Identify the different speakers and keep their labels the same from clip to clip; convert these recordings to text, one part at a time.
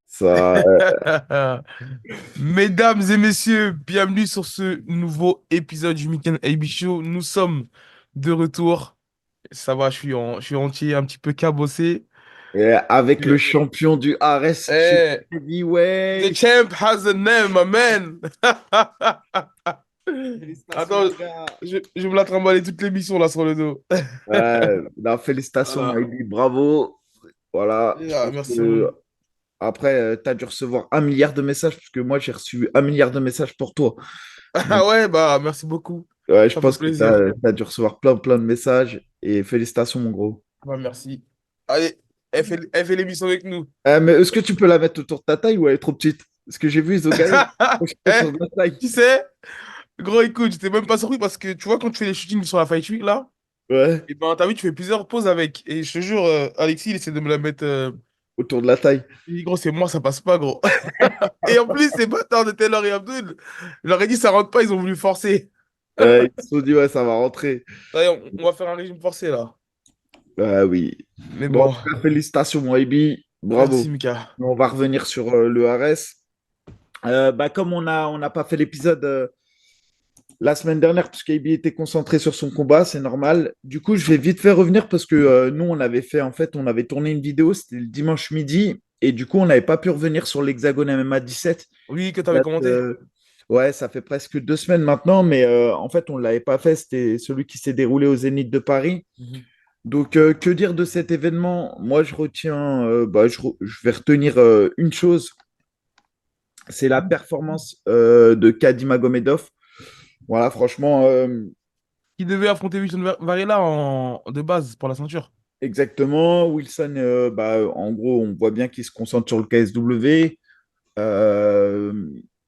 Speaker 1: Ça,
Speaker 2: Mesdames et messieurs, bienvenue sur ce nouveau épisode du Weekend AB Show. Nous sommes de retour. Ça va, je suis entier, un petit peu cabossé.
Speaker 1: et avec le
Speaker 2: Euh,
Speaker 1: champion du RS Super
Speaker 2: Eh, the
Speaker 1: Heavyweight.
Speaker 2: champ has a name, my man.
Speaker 1: Félicitations,
Speaker 2: Attends,
Speaker 1: mon gars.
Speaker 2: je me la trimballer toute l'émission là sur le dos.
Speaker 1: Non, félicitations,
Speaker 2: Voilà.
Speaker 1: Maïdi, bravo. Voilà, je
Speaker 2: Ah,
Speaker 1: pense
Speaker 2: merci,
Speaker 1: que
Speaker 2: mon...
Speaker 1: après, tu as dû recevoir 1 milliard de messages, parce que moi, j'ai reçu 1 milliard de messages pour toi. Donc,
Speaker 2: Ah ouais, bah merci beaucoup.
Speaker 1: ouais, je
Speaker 2: Ça fait
Speaker 1: pense que tu
Speaker 2: plaisir.
Speaker 1: as dû recevoir plein, plein de messages. Et félicitations, mon gros.
Speaker 2: Bah merci. Allez, elle fait l'émission avec nous.
Speaker 1: Mais est-ce que tu peux la mettre autour de ta taille ou elle est trop petite? Parce que j'ai vu, ils ont gagné. Faut que je mette
Speaker 2: Eh,
Speaker 1: sur de la taille.
Speaker 2: tu sais, gros, écoute, j'étais même pas surpris parce que tu vois, quand tu fais les shootings sur la Fight Week là,
Speaker 1: Ouais,
Speaker 2: et ben t'as vu, tu fais plusieurs pauses avec. Et je te jure, Alexis, il essaie de me la mettre.
Speaker 1: autour de la taille.
Speaker 2: Il dit, gros, c'est moi, ça passe pas, gros. Et en plus, ces bâtards de Taylor et Abdul, je leur ai dit, ça rentre pas, ils ont voulu forcer.
Speaker 1: Ils se sont dit, ouais, ça va rentrer.
Speaker 2: Allez, on va faire un régime forcé là.
Speaker 1: Oui.
Speaker 2: Mais
Speaker 1: Bon, en
Speaker 2: bon,
Speaker 1: tout cas, félicitations, mon Ibi.
Speaker 2: merci,
Speaker 1: Bravo.
Speaker 2: Mika.
Speaker 1: On va revenir sur le RS. Comme on n'a pas fait l'épisode la semaine dernière, parce qu'Ibi était concentré sur son combat, c'est normal. Du coup, je vais vite fait revenir parce que nous, on avait fait, en fait, on avait tourné une vidéo, c'était le dimanche midi, et du coup, on n'avait pas pu revenir sur l'Hexagone MMA 17.
Speaker 2: Oui, que
Speaker 1: Ça
Speaker 2: t'avais commenté.
Speaker 1: ouais, ça fait presque 2 semaines maintenant, mais en fait, on ne l'avait pas fait. C'était celui qui s'est déroulé au Zénith de Paris.
Speaker 2: Mhm.
Speaker 1: Donc, que dire de cet événement? Moi, je retiens, je vais retenir une chose, c'est la performance de Kady Magomedov. Voilà, franchement,
Speaker 2: Qui devait affronter Wilson Varela de base pour la ceinture.
Speaker 1: exactement. Wilson, en gros, on voit bien qu'il se concentre sur le KSW. Euh,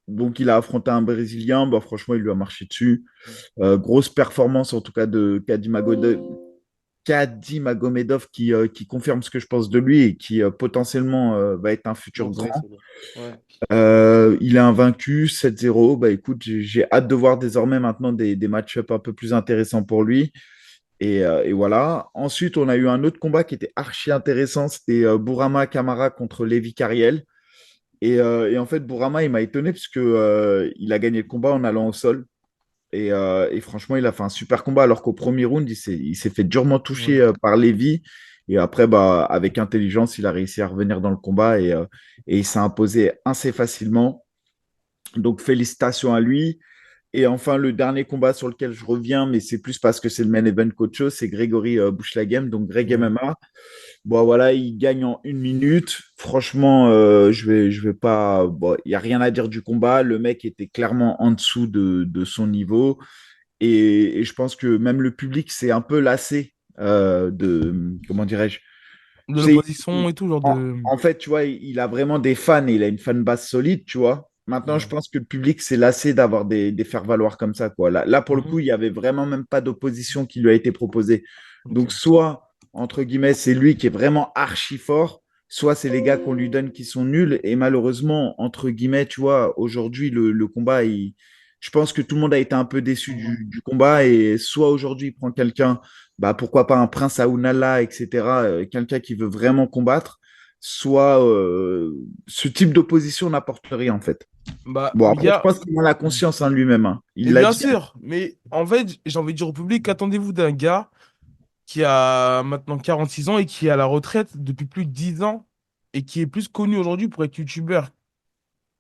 Speaker 1: donc, il a affronté un Brésilien. Bah, franchement, il lui a marché dessus. Grosse performance, en tout cas, de Kady Magomedov qui confirme ce que je pense de lui et qui potentiellement va être un futur
Speaker 2: Montré,
Speaker 1: grand.
Speaker 2: c'est bon. Ouais.
Speaker 1: Il est invaincu 7-0. Bah écoute, j'ai hâte de voir désormais maintenant des match-ups un peu plus intéressants pour lui. Et voilà. Ensuite, on a eu un autre combat qui était archi intéressant. C'était Bourama Kamara contre Levi Kariel. Et en fait, Bourama, il m'a étonné parce que il a gagné le combat en allant au sol. Et franchement, il a fait un super combat alors qu'au premier round, il s'est fait durement toucher
Speaker 2: Ouais.
Speaker 1: par Lévy. Et après, avec intelligence, il a réussi à revenir dans le combat et il s'est imposé assez facilement. Donc, félicitations à lui. Et enfin, le dernier combat sur lequel je reviens, mais c'est plus parce que c'est le main event qu'autre chose, c'est Grégory Bouchlagem, donc Greg
Speaker 2: Ouais.
Speaker 1: MMA. Bon, voilà, il gagne en 1 minute. Franchement, je vais pas. Bon, il n'y a rien à dire du combat. Le mec était clairement en dessous de son niveau. Et je pense que même le public s'est un peu lassé comment dirais-je?
Speaker 2: De
Speaker 1: Tu sais,
Speaker 2: l'opposition et tout, genre
Speaker 1: en,
Speaker 2: de.
Speaker 1: en fait, tu vois, il a vraiment des fans et il a une fan base solide, tu vois. Maintenant, je
Speaker 2: Ouais.
Speaker 1: pense que le public s'est lassé d'avoir des faire-valoir comme ça, quoi. Là, pour le coup,
Speaker 2: Mhm.
Speaker 1: il y avait vraiment même pas d'opposition qui lui a été proposée. Donc,
Speaker 2: Ok.
Speaker 1: soit, entre guillemets, c'est lui qui est vraiment archi fort, soit c'est les gars qu'on lui donne qui sont nuls. Et malheureusement, entre guillemets, tu vois, aujourd'hui, le combat, je pense que tout le monde a été un peu déçu
Speaker 2: Mhm.
Speaker 1: du combat. Et soit aujourd'hui, il prend quelqu'un, bah, pourquoi pas un Prince Aounala, etc., quelqu'un qui veut vraiment combattre, soit ce type d'opposition n'apporte rien, en fait.
Speaker 2: Bah,
Speaker 1: Bon, après, je
Speaker 2: Mika.
Speaker 1: pense qu'il en a conscience en lui-même, hein. Il
Speaker 2: Et
Speaker 1: l'a
Speaker 2: bien
Speaker 1: dit.
Speaker 2: sûr, mais en fait, j'ai envie de dire au public, qu'attendez-vous d'un gars qui a maintenant 46 ans et qui est à la retraite depuis plus de 10 ans et qui est plus connu aujourd'hui pour être youtubeur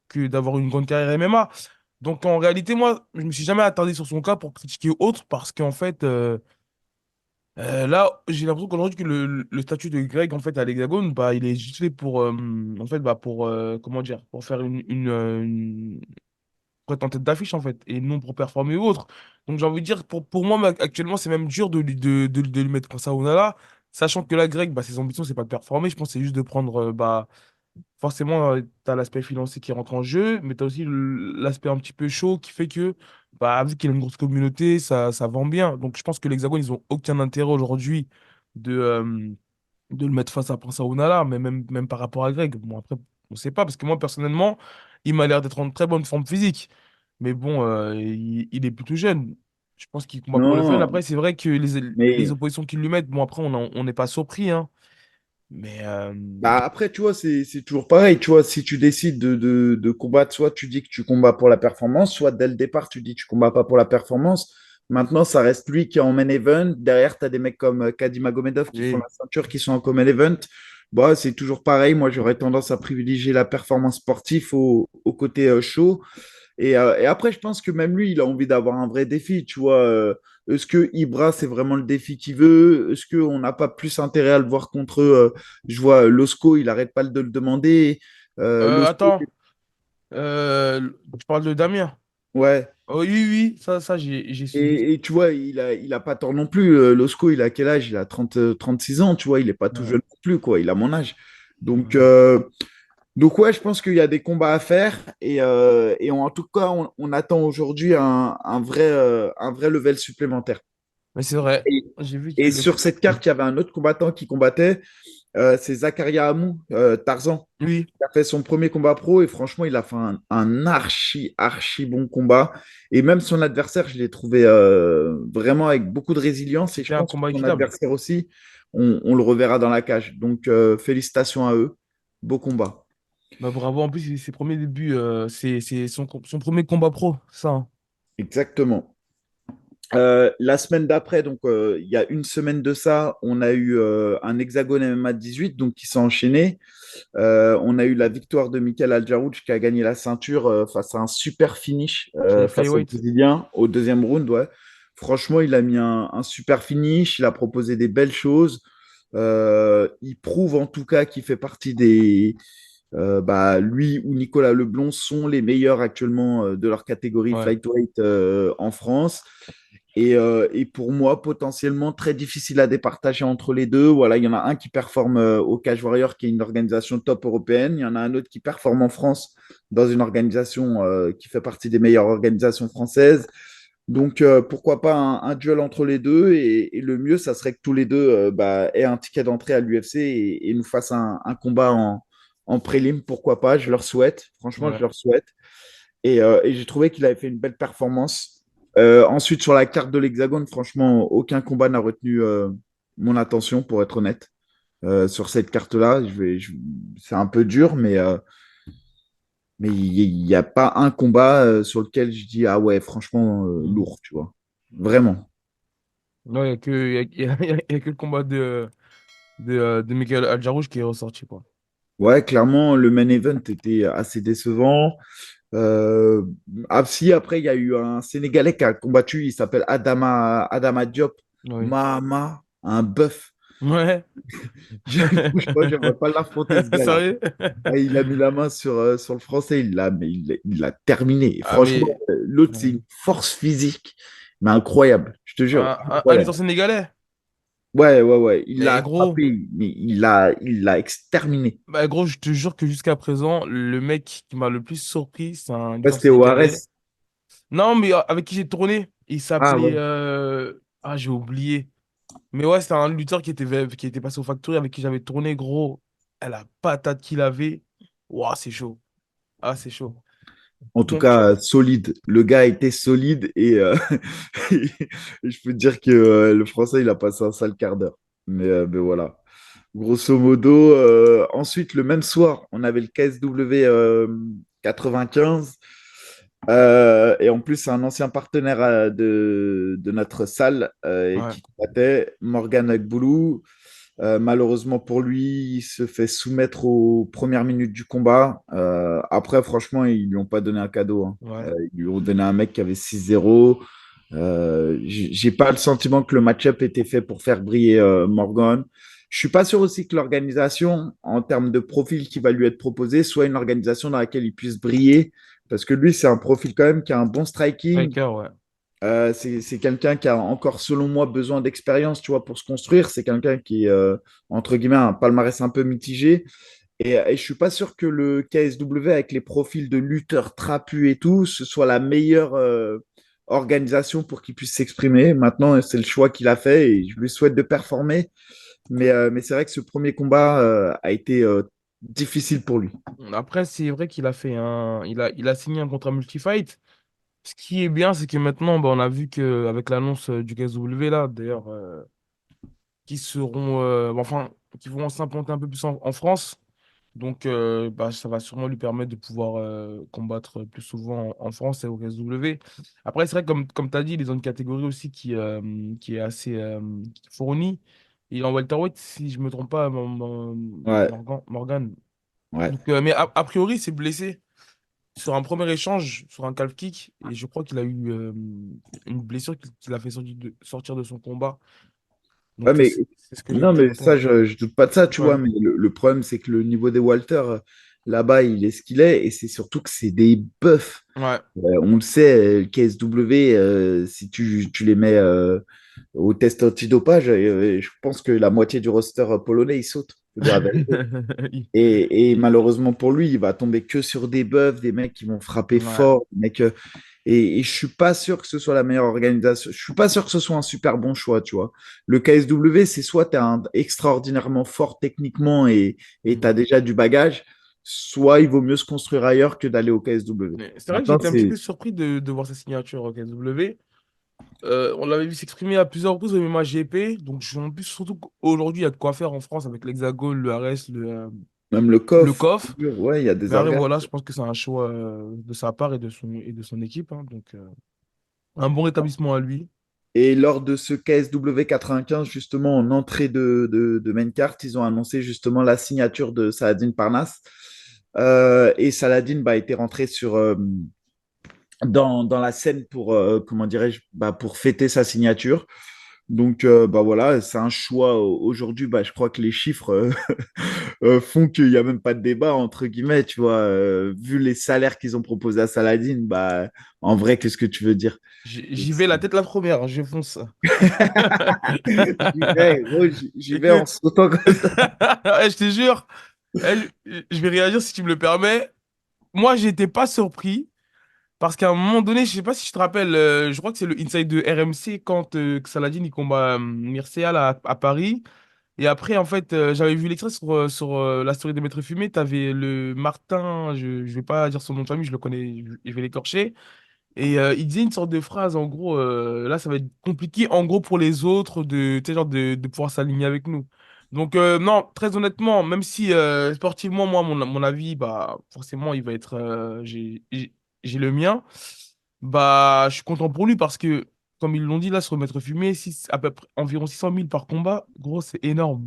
Speaker 2: que d'avoir une grande carrière MMA. Donc en réalité, moi, je me suis jamais attardé sur son cas pour critiquer autre parce qu'en fait, là, j'ai l'impression qu'aujourd'hui que le statut de Greg en fait à l'Hexagone, bah, il est juste fait pour, en fait, bah, pour, comment dire, pour faire pour être en tête d'affiche en fait et non pour performer ou autre. Donc j'ai envie de dire pour moi actuellement c'est même dur de lui mettre ça au Nala, sachant que là Greg bah, ses ambitions c'est pas de performer, je pense que c'est juste de prendre bah forcément tu as l'aspect financier qui rentre en jeu, mais tu as aussi l'aspect un petit peu chaud qui fait que bah vu qu'il a une grosse communauté, ça vend bien. Donc je pense que l'Hexagone ils ont aucun intérêt aujourd'hui de le mettre face à Prince Aounala, mais même par rapport à Greg. Bon, après, on sait pas, parce que moi, personnellement, il m'a l'air d'être en très bonne forme physique. Mais bon, il est plutôt jeune. Je pense qu'il combat pour le fun.
Speaker 1: Non,
Speaker 2: Après, c'est vrai que les
Speaker 1: mais
Speaker 2: oppositions qu'ils lui mettent, bon, après, on n'est pas surpris, hein. Mais
Speaker 1: Bah après, tu vois, c'est toujours pareil. Tu vois, si tu décides de combattre, soit tu dis que tu combats pour la performance, soit dès le départ, tu dis que tu combats pas pour la performance. Maintenant, ça reste lui qui est en main event. Derrière, tu as des mecs comme Kadimagomedov qui font
Speaker 2: oui.
Speaker 1: la ceinture, qui sont en main event. Bah, c'est toujours pareil. Moi, j'aurais tendance à privilégier la performance sportive au côté show. Et après, je pense que même lui, il a envie d'avoir un vrai défi. Tu vois, est-ce que Ibra, c'est vraiment le défi qu'il veut? Est-ce qu'on n'a pas plus intérêt à le voir contre eux? Je vois Losco, il n'arrête pas de le demander. Losco,
Speaker 2: Attends, tu parles de Damien.
Speaker 1: ouais.
Speaker 2: Oh, oui, oui, oui, ça j'ai suivi.
Speaker 1: Et tu vois, il a pas tort non plus. Losco, il a quel âge? Il a 36 ans, tu vois, il n'est pas tout
Speaker 2: Ouais,
Speaker 1: jeune non plus, quoi. Il a mon âge. Donc,
Speaker 2: ouais.
Speaker 1: ouais, je pense qu'il y a des combats à faire. Et en tout cas, on attend aujourd'hui un vrai level supplémentaire.
Speaker 2: Mais c'est vrai,
Speaker 1: Et,
Speaker 2: j'ai vu que
Speaker 1: et
Speaker 2: le.
Speaker 1: sur cette carte, il y avait un autre combattant qui combattait. C'est Zakaria Hamou, Tarzan,
Speaker 2: Oui,
Speaker 1: qui a fait son premier combat pro. Et franchement, il a fait un archi bon combat. Et même son adversaire, je l'ai trouvé vraiment avec beaucoup de résilience. Et je
Speaker 2: c'était un
Speaker 1: pense que
Speaker 2: combat
Speaker 1: son
Speaker 2: équitable.
Speaker 1: adversaire aussi, on le reverra dans la cage. Donc, félicitations à eux. Beau combat.
Speaker 2: Bah, bravo, en plus, ses premiers débuts, c'est son premier combat pro, ça, hein.
Speaker 1: Exactement. La semaine d'après, donc il y a une semaine de ça, on a eu un hexagone MMA 18 donc, qui s'est enchaîné. On a eu la victoire de Michael Aljarouj qui a gagné la ceinture face à un super finish
Speaker 2: Chez
Speaker 1: face au
Speaker 2: Flyweight.
Speaker 1: Brésilien au deuxième round. Ouais. Franchement, il a mis un super finish, il a proposé des belles choses. Il prouve en tout cas qu'il fait partie des. Bah, lui ou Nicolas Leblond sont les meilleurs actuellement de leur catégorie
Speaker 2: Ouais,
Speaker 1: flyweight en France. Et pour moi, potentiellement très difficile à départager entre les deux. Voilà, il y en a un qui performe au Cage Warrior, qui est une organisation top européenne. Il y en a un autre qui performe en France dans une organisation qui fait partie des meilleures organisations françaises. Donc, pourquoi pas un duel entre les deux. Et le mieux, ça serait que tous les deux bah, aient un ticket d'entrée à l'UFC et nous fassent un combat en prélim. Pourquoi pas? Je leur souhaite. Franchement, je
Speaker 2: ouais.
Speaker 1: leur souhaite. Et j'ai trouvé qu'il avait fait une belle performance. Ensuite, sur la carte de l'Hexagone, franchement, aucun combat n'a retenu mon attention, pour être honnête. Sur cette carte-là, c'est un peu dur, mais il n'y a pas un combat sur lequel je dis, ah ouais, franchement,
Speaker 2: Mhm.
Speaker 1: lourd, tu vois. Vraiment.
Speaker 2: Non, il n'y a que, y a que le combat de Michael Aljarouj qui est ressorti, quoi.
Speaker 1: Ouais, clairement, le main event était assez décevant. Euh, si, après, il y a eu un Sénégalais qui a combattu, il s'appelle Adama Diop.
Speaker 2: Oui.
Speaker 1: Mahama, un bœuf.
Speaker 2: Ouais.
Speaker 1: Franchement, j'aimerais pas l'affronter, ce gars-là.
Speaker 2: Sérieux?
Speaker 1: Ah, il a mis la main sur le français, il l'a terminé. Et
Speaker 2: Ah,
Speaker 1: franchement,
Speaker 2: mais.
Speaker 1: l'autre, c'est
Speaker 2: Ouais.
Speaker 1: une force physique, mais incroyable, je te jure,
Speaker 2: Un lutteur
Speaker 1: incroyable.
Speaker 2: sénégalais.
Speaker 1: Ouais, ouais, ouais, il l'a
Speaker 2: Mais gros.
Speaker 1: attrapé, mais il l'a exterminé.
Speaker 2: Bah, gros, je te jure que jusqu'à présent, le mec qui m'a le plus surpris, c'est un
Speaker 1: Ouais,
Speaker 2: lutteur
Speaker 1: c'était au
Speaker 2: sénégalais.
Speaker 1: Ares.
Speaker 2: Non, mais avec qui j'ai tourné, il
Speaker 1: Ah
Speaker 2: s'appelait.
Speaker 1: ouais.
Speaker 2: Ah, j'ai oublié. Mais ouais, c'était un lutteur qui était passé au Factory avec qui j'avais tourné, gros. La patate qu'il avait. Ouah, c'est chaud. Ah, c'est chaud.
Speaker 1: En tout
Speaker 2: Donc,
Speaker 1: cas, solide. Le gars était solide et je peux te dire que le français, il a passé un sale quart d'heure. Mais voilà. Grosso modo, ensuite, le même soir, on avait le KSW 95. Et en plus, c'est un ancien partenaire de notre salle
Speaker 2: ouais,
Speaker 1: qui combattait, Morgan Agboulou. Malheureusement pour lui, il se fait soumettre aux premières minutes du combat. Après, franchement, ils lui ont pas donné un cadeau, hein.
Speaker 2: ouais.
Speaker 1: Ils lui ont donné un mec qui avait 6-0. J'ai pas le sentiment que le match-up était fait pour faire briller Morgan. Je suis pas sûr aussi que l'organisation, en termes de profil qui va lui être proposé, soit une organisation dans laquelle il puisse briller. Parce que lui, c'est un profil quand même qui a un bon striking.
Speaker 2: Striker, ouais.
Speaker 1: C'est quelqu'un qui a encore, selon moi, besoin d'expérience, tu vois, pour se construire. C'est quelqu'un qui est, entre guillemets, un palmarès un peu mitigé. Et je suis pas sûr que le KSW, avec les profils de lutteurs trapus et tout, ce soit la meilleure organisation pour qu'il puisse s'exprimer. Maintenant, c'est le choix qu'il a fait et je lui souhaite de performer. Mais c'est vrai que ce premier combat a été difficile pour lui.
Speaker 2: Après, c'est vrai qu'il a fait un. Il a signé un contrat multi-fight. Ce qui est bien, c'est que maintenant, bah, on a vu qu'avec l'annonce du KSW, là, d'ailleurs, qui seront. Enfin, qui vont s'implanter un peu plus en France. Donc, bah, ça va sûrement lui permettre de pouvoir combattre plus souvent en France et au KSW. Après, c'est vrai, comme tu as dit, ils ont une catégorie aussi qui est assez fournie. Il est en welterweight, si je me trompe pas,
Speaker 1: Ouais,
Speaker 2: Morgan.
Speaker 1: ouais.
Speaker 2: Donc, mais a priori, il s'est blessé sur un premier échange, sur un calf kick. Et je crois qu'il a eu une blessure qui l'a fait sortir de son combat.
Speaker 1: Ouais,
Speaker 2: Donc,
Speaker 1: mais
Speaker 2: c'est ce que j'ai
Speaker 1: non,
Speaker 2: pu
Speaker 1: mais ça,
Speaker 2: entendre.
Speaker 1: je doute pas de ça, tu vois.
Speaker 2: Ouais.
Speaker 1: Mais le problème, c'est que le niveau des Walters, là-bas, il est ce qu'il est. Et c'est surtout que c'est des buffs.
Speaker 2: Ouais.
Speaker 1: On le sait, le KSW, si tu les mets au test antidopage, je pense que la moitié du roster polonais, il saute, faut dire la vérité. Et malheureusement pour lui, il va tomber que sur des buffs, des mecs qui vont frapper
Speaker 2: Ouais.
Speaker 1: fort, des mecs, et je suis pas sûr que ce soit la meilleure organisation. Je suis pas sûr que ce soit un super bon choix, tu vois. Le KSW, c'est soit tu es extraordinairement fort techniquement et tu as déjà du bagage, soit il vaut mieux se construire ailleurs que d'aller au KSW.
Speaker 2: Mais c'est vrai que
Speaker 1: Maintenant,
Speaker 2: j'étais un petit peu
Speaker 1: c'est
Speaker 2: surpris de voir sa signature au KSW. On l'avait vu s'exprimer à plusieurs reprises au MMA GP. Donc, je suis en plus, surtout qu'aujourd'hui, il y a de quoi faire en France avec l'Hexagone, le RS,
Speaker 1: même le
Speaker 2: le
Speaker 1: COF,
Speaker 2: COF.
Speaker 1: ouais, il y a des
Speaker 2: Mais après,
Speaker 1: organes.
Speaker 2: voilà, je pense que c'est un choix de sa part et de son équipe, hein. Donc, un bon rétablissement à lui.
Speaker 1: Et lors de ce KSW 95, justement, en entrée de main card, ils ont annoncé justement la signature de Saladin Parnasse. Et Saladin bah, était rentré dans la scène pour, comment dirais-je, bah, pour fêter sa signature. Donc, bah voilà, c'est un choix. Aujourd'hui, bah, je crois que les chiffres font qu'il n'y a même pas de débat, entre guillemets, tu vois. Vu les salaires qu'ils ont proposés à Saladin, bah, en vrai, qu'est-ce que tu veux dire?
Speaker 2: J'y vais la tête la première, hein, je fonce.
Speaker 1: J'y vais, gros, j'y vais en
Speaker 2: Écoute,
Speaker 1: sautant comme ça.
Speaker 2: ouais, je te jure, je vais réagir si tu me le permets. Moi, j'étais pas surpris. Parce qu'à un moment donné, je sais pas si je te rappelle, je crois que c'est le inside de RMC quand Saladin il combat Mircea à Paris. Et après, en fait, j'avais vu l'extrait sur la story de Maître Fumé. T'avais le Martin, je vais pas dire son nom de famille, je le connais, je vais l'écorcher. Et il disait une sorte de phrase, en gros, là, ça va être compliqué, en gros, pour les autres tu sais, genre, de pouvoir s'aligner avec nous. Donc, non, très honnêtement, même si sportivement, moi, mon avis, bah, forcément, il va être. J'ai le mien. Bah, je suis content pour lui parce que, comme ils l'ont dit là sur Maître Fumé, à peu près environ 600 000 par combat, gros, c'est énorme.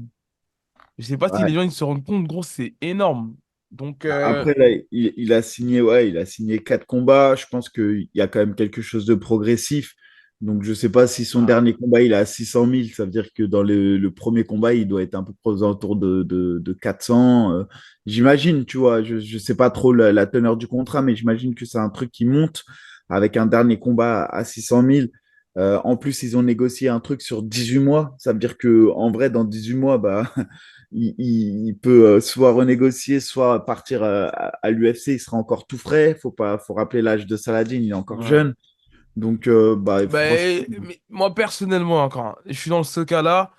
Speaker 2: Je sais pas si
Speaker 1: Ouais.
Speaker 2: les gens ils se rendent compte, gros, c'est énorme. Donc,
Speaker 1: Après, là, il a signé, ouais, il a signé 4 combats. Je pense qu'il y a quand même quelque chose de progressif. Donc, je sais pas si son
Speaker 2: ah,
Speaker 1: dernier combat, il est à 600 000. Ça veut dire que dans le premier combat, il doit être un peu aux alentours de 400. J'imagine, tu vois. Je sais pas trop la teneur du contrat, mais j'imagine que c'est un truc qui monte avec un dernier combat à 600 000. En plus, ils ont négocié un truc sur 18 mois. Ça veut dire que en vrai, dans 18 mois, bah, il peut soit renégocier, soit partir à l'UFC. Il sera encore tout frais. Faut rappeler l'âge de Saladin, il est encore
Speaker 2: ouais.
Speaker 1: jeune. Donc, bah, franchement,
Speaker 2: Mais moi, personnellement, encore, je suis dans ce cas-là,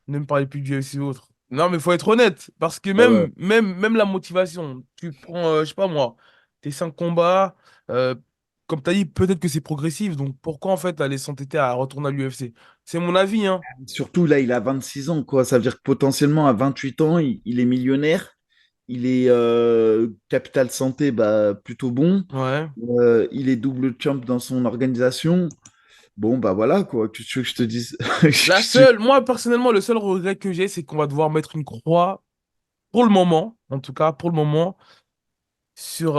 Speaker 2: ne me parlez plus du UFC ou autre. Non, mais faut être honnête, parce que
Speaker 1: ouais, ouais.
Speaker 2: même la motivation, tu prends, je sais pas moi, tes 5 combats, euh, comme tu as dit, peut-être que c'est progressif, donc pourquoi en fait aller s'entêter à retourner à l'UFC? C'est mon avis, hein.
Speaker 1: Surtout là, il a 26 ans, quoi. Ça veut dire que potentiellement, à 28 ans, il est millionnaire. Il est capital santé, bah, plutôt bon.
Speaker 2: Ouais.
Speaker 1: Il est double champ dans son organisation. Bon, bah voilà, quoi. Que tu veux que je te dise?
Speaker 2: Moi, personnellement, le seul regret que j'ai, c'est qu'on va devoir mettre une croix, pour le moment, en tout cas, pour le moment, sur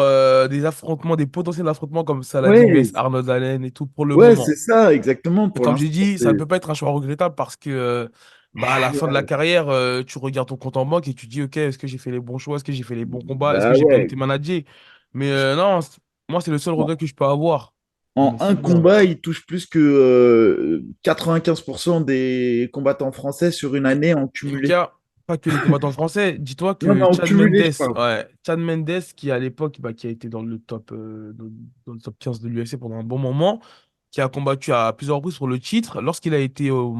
Speaker 2: des affrontements, des potentiels affrontements comme Saladin
Speaker 1: Ouais,
Speaker 2: US, Arnold Allen et tout pour le
Speaker 1: ouais, c'est
Speaker 2: moment.
Speaker 1: ça, exactement.
Speaker 2: Et
Speaker 1: Pour
Speaker 2: comme j'ai
Speaker 1: l'instant,
Speaker 2: dit, ça ne peut pas être un choix regrettable parce que bah, à la fin de la carrière, tu regardes ton compte en banque et tu dis, OK, est-ce que j'ai fait les bons choix? Est-ce que j'ai fait les bons combats? Est-ce que
Speaker 1: bah
Speaker 2: j'ai bien
Speaker 1: ouais.
Speaker 2: été managé? Mais non, moi, c'est le seul regret que je peux avoir.
Speaker 1: En
Speaker 2: Mais
Speaker 1: un
Speaker 2: sinon,
Speaker 1: combat, il touche plus que 95% des combattants français sur une
Speaker 2: mais
Speaker 1: année en
Speaker 2: il
Speaker 1: cumulé.
Speaker 2: y a pas que les combattants français. Dis-toi
Speaker 1: Non, mais
Speaker 2: que
Speaker 1: en
Speaker 2: Chad
Speaker 1: cumulé,
Speaker 2: Mendes,
Speaker 1: je parle.
Speaker 2: ouais, Chad Mendes, qui à l'époque, bah, qui a été dans le top 15 de l'UFC pendant un bon moment, qui a combattu à plusieurs reprises pour le titre, lorsqu'il a été au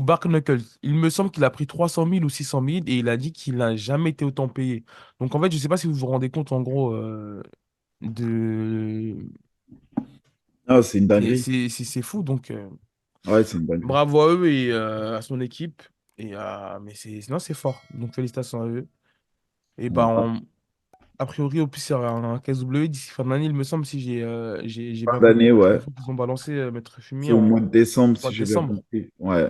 Speaker 2: Bark Knuckles, il me semble qu'il a pris 300 000 ou 600 000 et il a dit qu'il n'a jamais été autant payé. Donc en fait, je ne sais pas si vous vous rendez compte en gros de...
Speaker 1: Ah, c'est une dinguerie.
Speaker 2: C'est fou, donc
Speaker 1: Ouais, c'est une dinguerie.
Speaker 2: bravo à eux et à son équipe. Mais sinon, c'est fort. Donc, félicitations à eux. Et bah,
Speaker 1: Voilà.
Speaker 2: a priori, au plus, il y aura un KSW d'ici fin d'année, il me semble, si j'ai
Speaker 1: Fin
Speaker 2: bien compris
Speaker 1: d'année, ouais.
Speaker 2: l'info qu'ils ont balancé, Maître
Speaker 1: C'est
Speaker 2: Fumier,
Speaker 1: au
Speaker 2: en
Speaker 1: mois de décembre,
Speaker 2: mois
Speaker 1: si
Speaker 2: de
Speaker 1: j'ai bien
Speaker 2: décembre.
Speaker 1: compris. Ouais.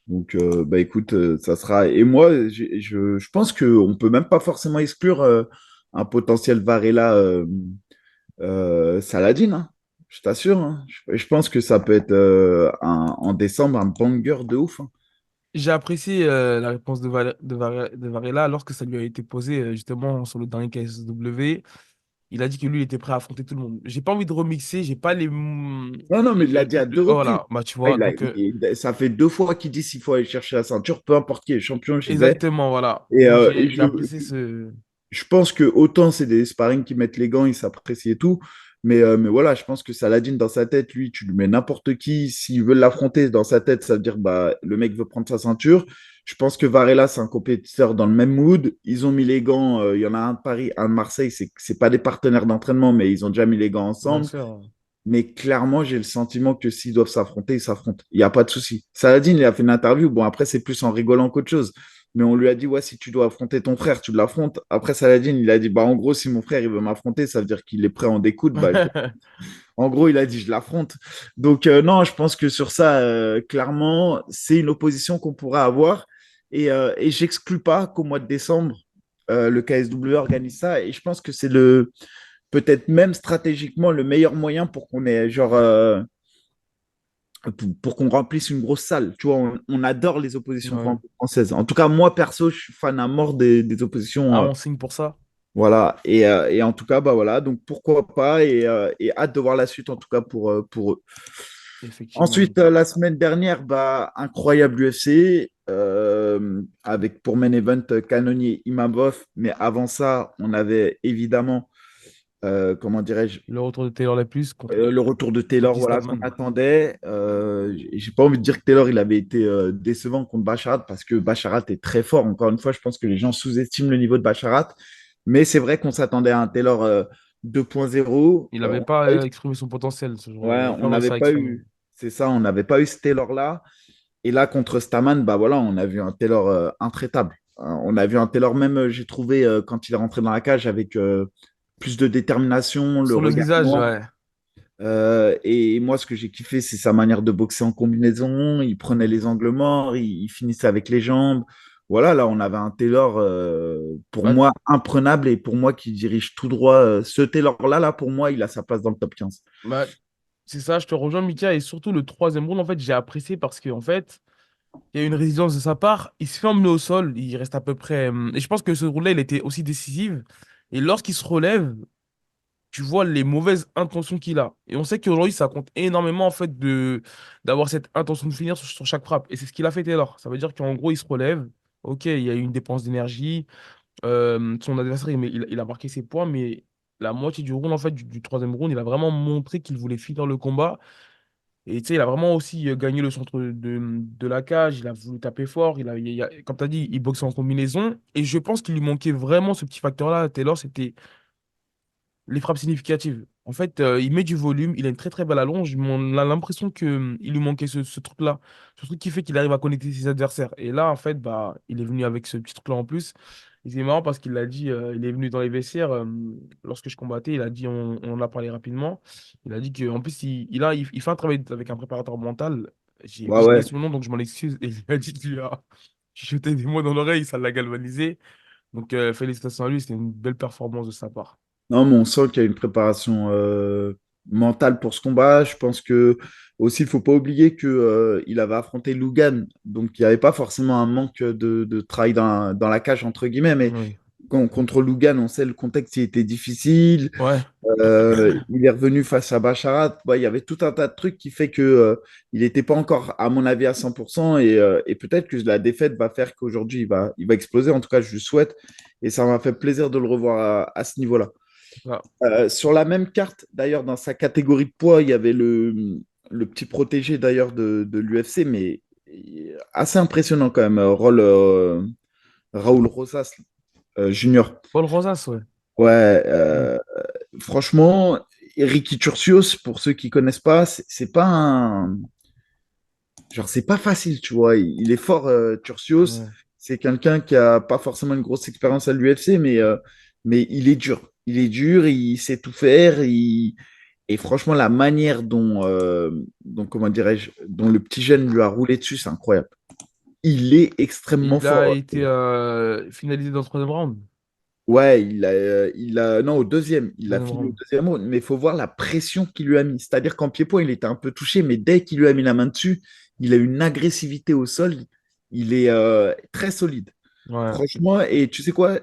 Speaker 1: Donc, bah écoute, ça sera. Et moi, je pense qu'on peut même pas forcément exclure un potentiel Varela Saladin, hein. Je t'assure, hein. Je pense que ça peut être en décembre un banger de ouf, hein.
Speaker 2: J'ai apprécié la réponse de Varela lorsque ça lui a été posé justement sur le dernier KSW. Il a dit que lui, il était prêt à affronter tout le monde. J'ai pas envie de remixer, j'ai pas les...
Speaker 1: Non, non, mais il l'a dit à deux reprises.
Speaker 2: Voilà, bah tu
Speaker 1: Ah,
Speaker 2: vois, donc
Speaker 1: ça fait 2 fois qu'il dit s'il faut aller chercher la ceinture, peu importe qui est champion, j'y vais.
Speaker 2: exactement, voilà.
Speaker 1: Et,
Speaker 2: Donc
Speaker 1: euh, et
Speaker 2: j'ai apprécié ce...
Speaker 1: je pense que autant c'est des sparring qui mettent les gants, ils s'apprécient et tout. Mais voilà, je pense que Saladin, dans sa tête, lui, tu lui mets n'importe qui. S'il veut l'affronter dans sa tête, ça veut dire bah, le mec veut prendre sa ceinture. Je pense que Varela, c'est un compétiteur dans le même mood. Ils ont mis les gants. Il y en a un de Paris, un de Marseille. C'est pas des partenaires d'entraînement, mais ils ont déjà mis les gants
Speaker 2: Bien
Speaker 1: ensemble.
Speaker 2: sûr.
Speaker 1: Mais clairement, j'ai le sentiment que s'ils doivent s'affronter, ils s'affrontent. Il n'y a pas de souci. Saladin, il a fait une interview. Bon, après, c'est plus en rigolant qu'autre chose. Mais on lui a dit, ouais, si tu dois affronter ton frère, tu l'affrontes. Après, Saladin, il a dit, bah, en gros, si mon frère, il veut m'affronter, ça veut dire qu'il est prêt à en découdre. Bah, en gros, il a dit, je l'affronte. Donc, non, je pense que sur ça, clairement, c'est une opposition qu'on pourra avoir. Et j'exclus pas qu'au mois de décembre, le KSW organise ça. Et je pense que c'est peut-être même stratégiquement le meilleur moyen pour qu'on ait genre pour qu'on remplisse une grosse salle. Tu vois, on adore les oppositions
Speaker 2: Ouais.
Speaker 1: françaises. En tout cas, moi perso, je suis fan à mort des oppositions.
Speaker 2: Ah, on signe pour ça?
Speaker 1: Voilà. Et en tout cas, bah voilà. Donc pourquoi pas et hâte de voir la suite en tout cas pour eux.
Speaker 2: Effectivement.
Speaker 1: Ensuite, la semaine dernière, bah incroyable UFC. Avec pour main event Canonier Imavov, mais avant ça, on avait évidemment, comment dirais-je,
Speaker 2: Le retour de Taylor Lapus
Speaker 1: le retour de
Speaker 2: contre
Speaker 1: Taylor, voilà ce qu'on
Speaker 2: Eastman.
Speaker 1: attendait. J'ai pas envie de dire que Taylor il avait été décevant contre Bacharat parce que Bacharat est très fort. Encore une fois, je pense que les gens sous-estiment le niveau de Bacharat, mais c'est vrai qu'on s'attendait à un Taylor 2.0.
Speaker 2: Il n'avait pas exprimé son potentiel ce jour-là. Il
Speaker 1: Ouais,
Speaker 2: n'avait
Speaker 1: on
Speaker 2: pas réussi
Speaker 1: n'avait
Speaker 2: à
Speaker 1: pas
Speaker 2: exprimer.
Speaker 1: eu, c'est ça, on n'avait pas eu ce Taylor-là. Et là, contre Staman, bah voilà, on a vu un Taylor intraitable. On a vu un Taylor même, j'ai trouvé, quand il est rentré dans la cage avec plus de détermination, le
Speaker 2: Sur le
Speaker 1: regard
Speaker 2: visage,
Speaker 1: noir.
Speaker 2: ouais.
Speaker 1: Et moi, ce que j'ai kiffé, c'est sa manière de boxer en combinaison. Il prenait les angles morts, il finissait avec les jambes. Voilà, là, on avait un Taylor, pour
Speaker 2: Bah,
Speaker 1: moi, imprenable et pour moi qui dirige tout droit. Ce Taylor-là, là, pour moi, il a sa place dans le top 15.
Speaker 2: bah, c'est ça, je te rejoins, Mika. Et surtout, le troisième round, en fait, j'ai apprécié parce qu'en fait, il y a eu une résilience de sa part. Il se fait emmener au sol. Il reste à peu près. Et je pense que ce round-là, il était aussi décisif. Et lorsqu'il se relève, tu vois les mauvaises intentions qu'il a. Et on sait qu'aujourd'hui, ça compte énormément, en fait, d'avoir cette intention de finir sur chaque frappe. Et c'est ce qu'il a fait Taylor. Ça veut dire qu'en gros, il se relève. Ok, il y a eu une dépense d'énergie. Son adversaire, il a marqué ses points, mais la moitié du round, en fait, du troisième round, il a vraiment montré qu'il voulait finir le combat. Et tu sais, il a vraiment aussi gagné le centre de la cage. Il a voulu taper fort. Comme tu as dit, il boxait en combinaison. Et je pense qu'il lui manquait vraiment ce petit facteur-là. Taylor, c'était les frappes significatives. En fait, il met du volume, il a une très très belle allonge, mais on a l'impression que il lui manquait ce truc-là, ce truc qui fait qu'il arrive à connecter ses adversaires. Et là, en fait, bah, il est venu avec ce petit truc-là en plus. Et c'est marrant parce qu'il a dit, il est venu dans les vestiaires lorsque je combattais, il a dit, on en a parlé rapidement. Il a dit qu'en plus, il fait un travail avec un préparateur mental. J'ai
Speaker 1: Ouais,
Speaker 2: oublié
Speaker 1: ouais.
Speaker 2: son nom, donc je m'en excuse. Et il a dit qu'il lui a chuchoté des mots dans l'oreille, ça l'a galvanisé. Donc, félicitations à lui, c'était une belle performance de sa part.
Speaker 1: Non, mais on sent qu'il y a une préparation mentale pour ce combat. Je pense que aussi, il faut pas oublier que il avait affronté Lugan, donc il n'y avait pas forcément un manque de travail dans la cage entre guillemets. Mais
Speaker 2: Oui.
Speaker 1: contre Lugan, on sait le contexte il était difficile.
Speaker 2: Ouais.
Speaker 1: Il est revenu face à Bacharat. Ouais, il y avait tout un tas de trucs qui fait que il n'était pas encore, à mon avis, à 100%. Et peut-être que la défaite va faire qu'aujourd'hui, il va exploser. En tout cas, je le souhaite. Et ça m'a fait plaisir de le revoir à ce niveau-là.
Speaker 2: Ah.
Speaker 1: Sur la même carte, d'ailleurs, dans sa catégorie de poids, il y avait le petit protégé d'ailleurs de l'UFC, mais assez impressionnant quand même, Raoul Rosas Junior.
Speaker 2: Paul Rosas, ouais.
Speaker 1: Ouais,
Speaker 2: Mm.
Speaker 1: franchement, Ricky Turcios, pour ceux qui connaissent pas, c'est pas un, genre, c'est pas facile, tu vois. Il est fort, Turcios.
Speaker 2: Ouais.
Speaker 1: C'est quelqu'un qui a pas forcément une grosse expérience à l'UFC, mais il est dur. Il est dur, il sait tout faire. Et franchement, la manière dont comment dirais-je, dont le petit jeune lui a roulé dessus, c'est incroyable. Il est extrêmement
Speaker 2: Il a
Speaker 1: fort.
Speaker 2: été finalisé dans le troisième round.
Speaker 1: Ouais, non, au deuxième, il a
Speaker 2: Deuxième
Speaker 1: fini au
Speaker 2: round.
Speaker 1: deuxième round, mais il faut voir la pression qu'il lui a mis. C'est-à-dire qu'en pied-point, il était un peu touché, mais dès qu'il lui a mis la main dessus, il a une agressivité au sol. Il est très solide.
Speaker 2: Ouais.
Speaker 1: Franchement, et tu sais quoi,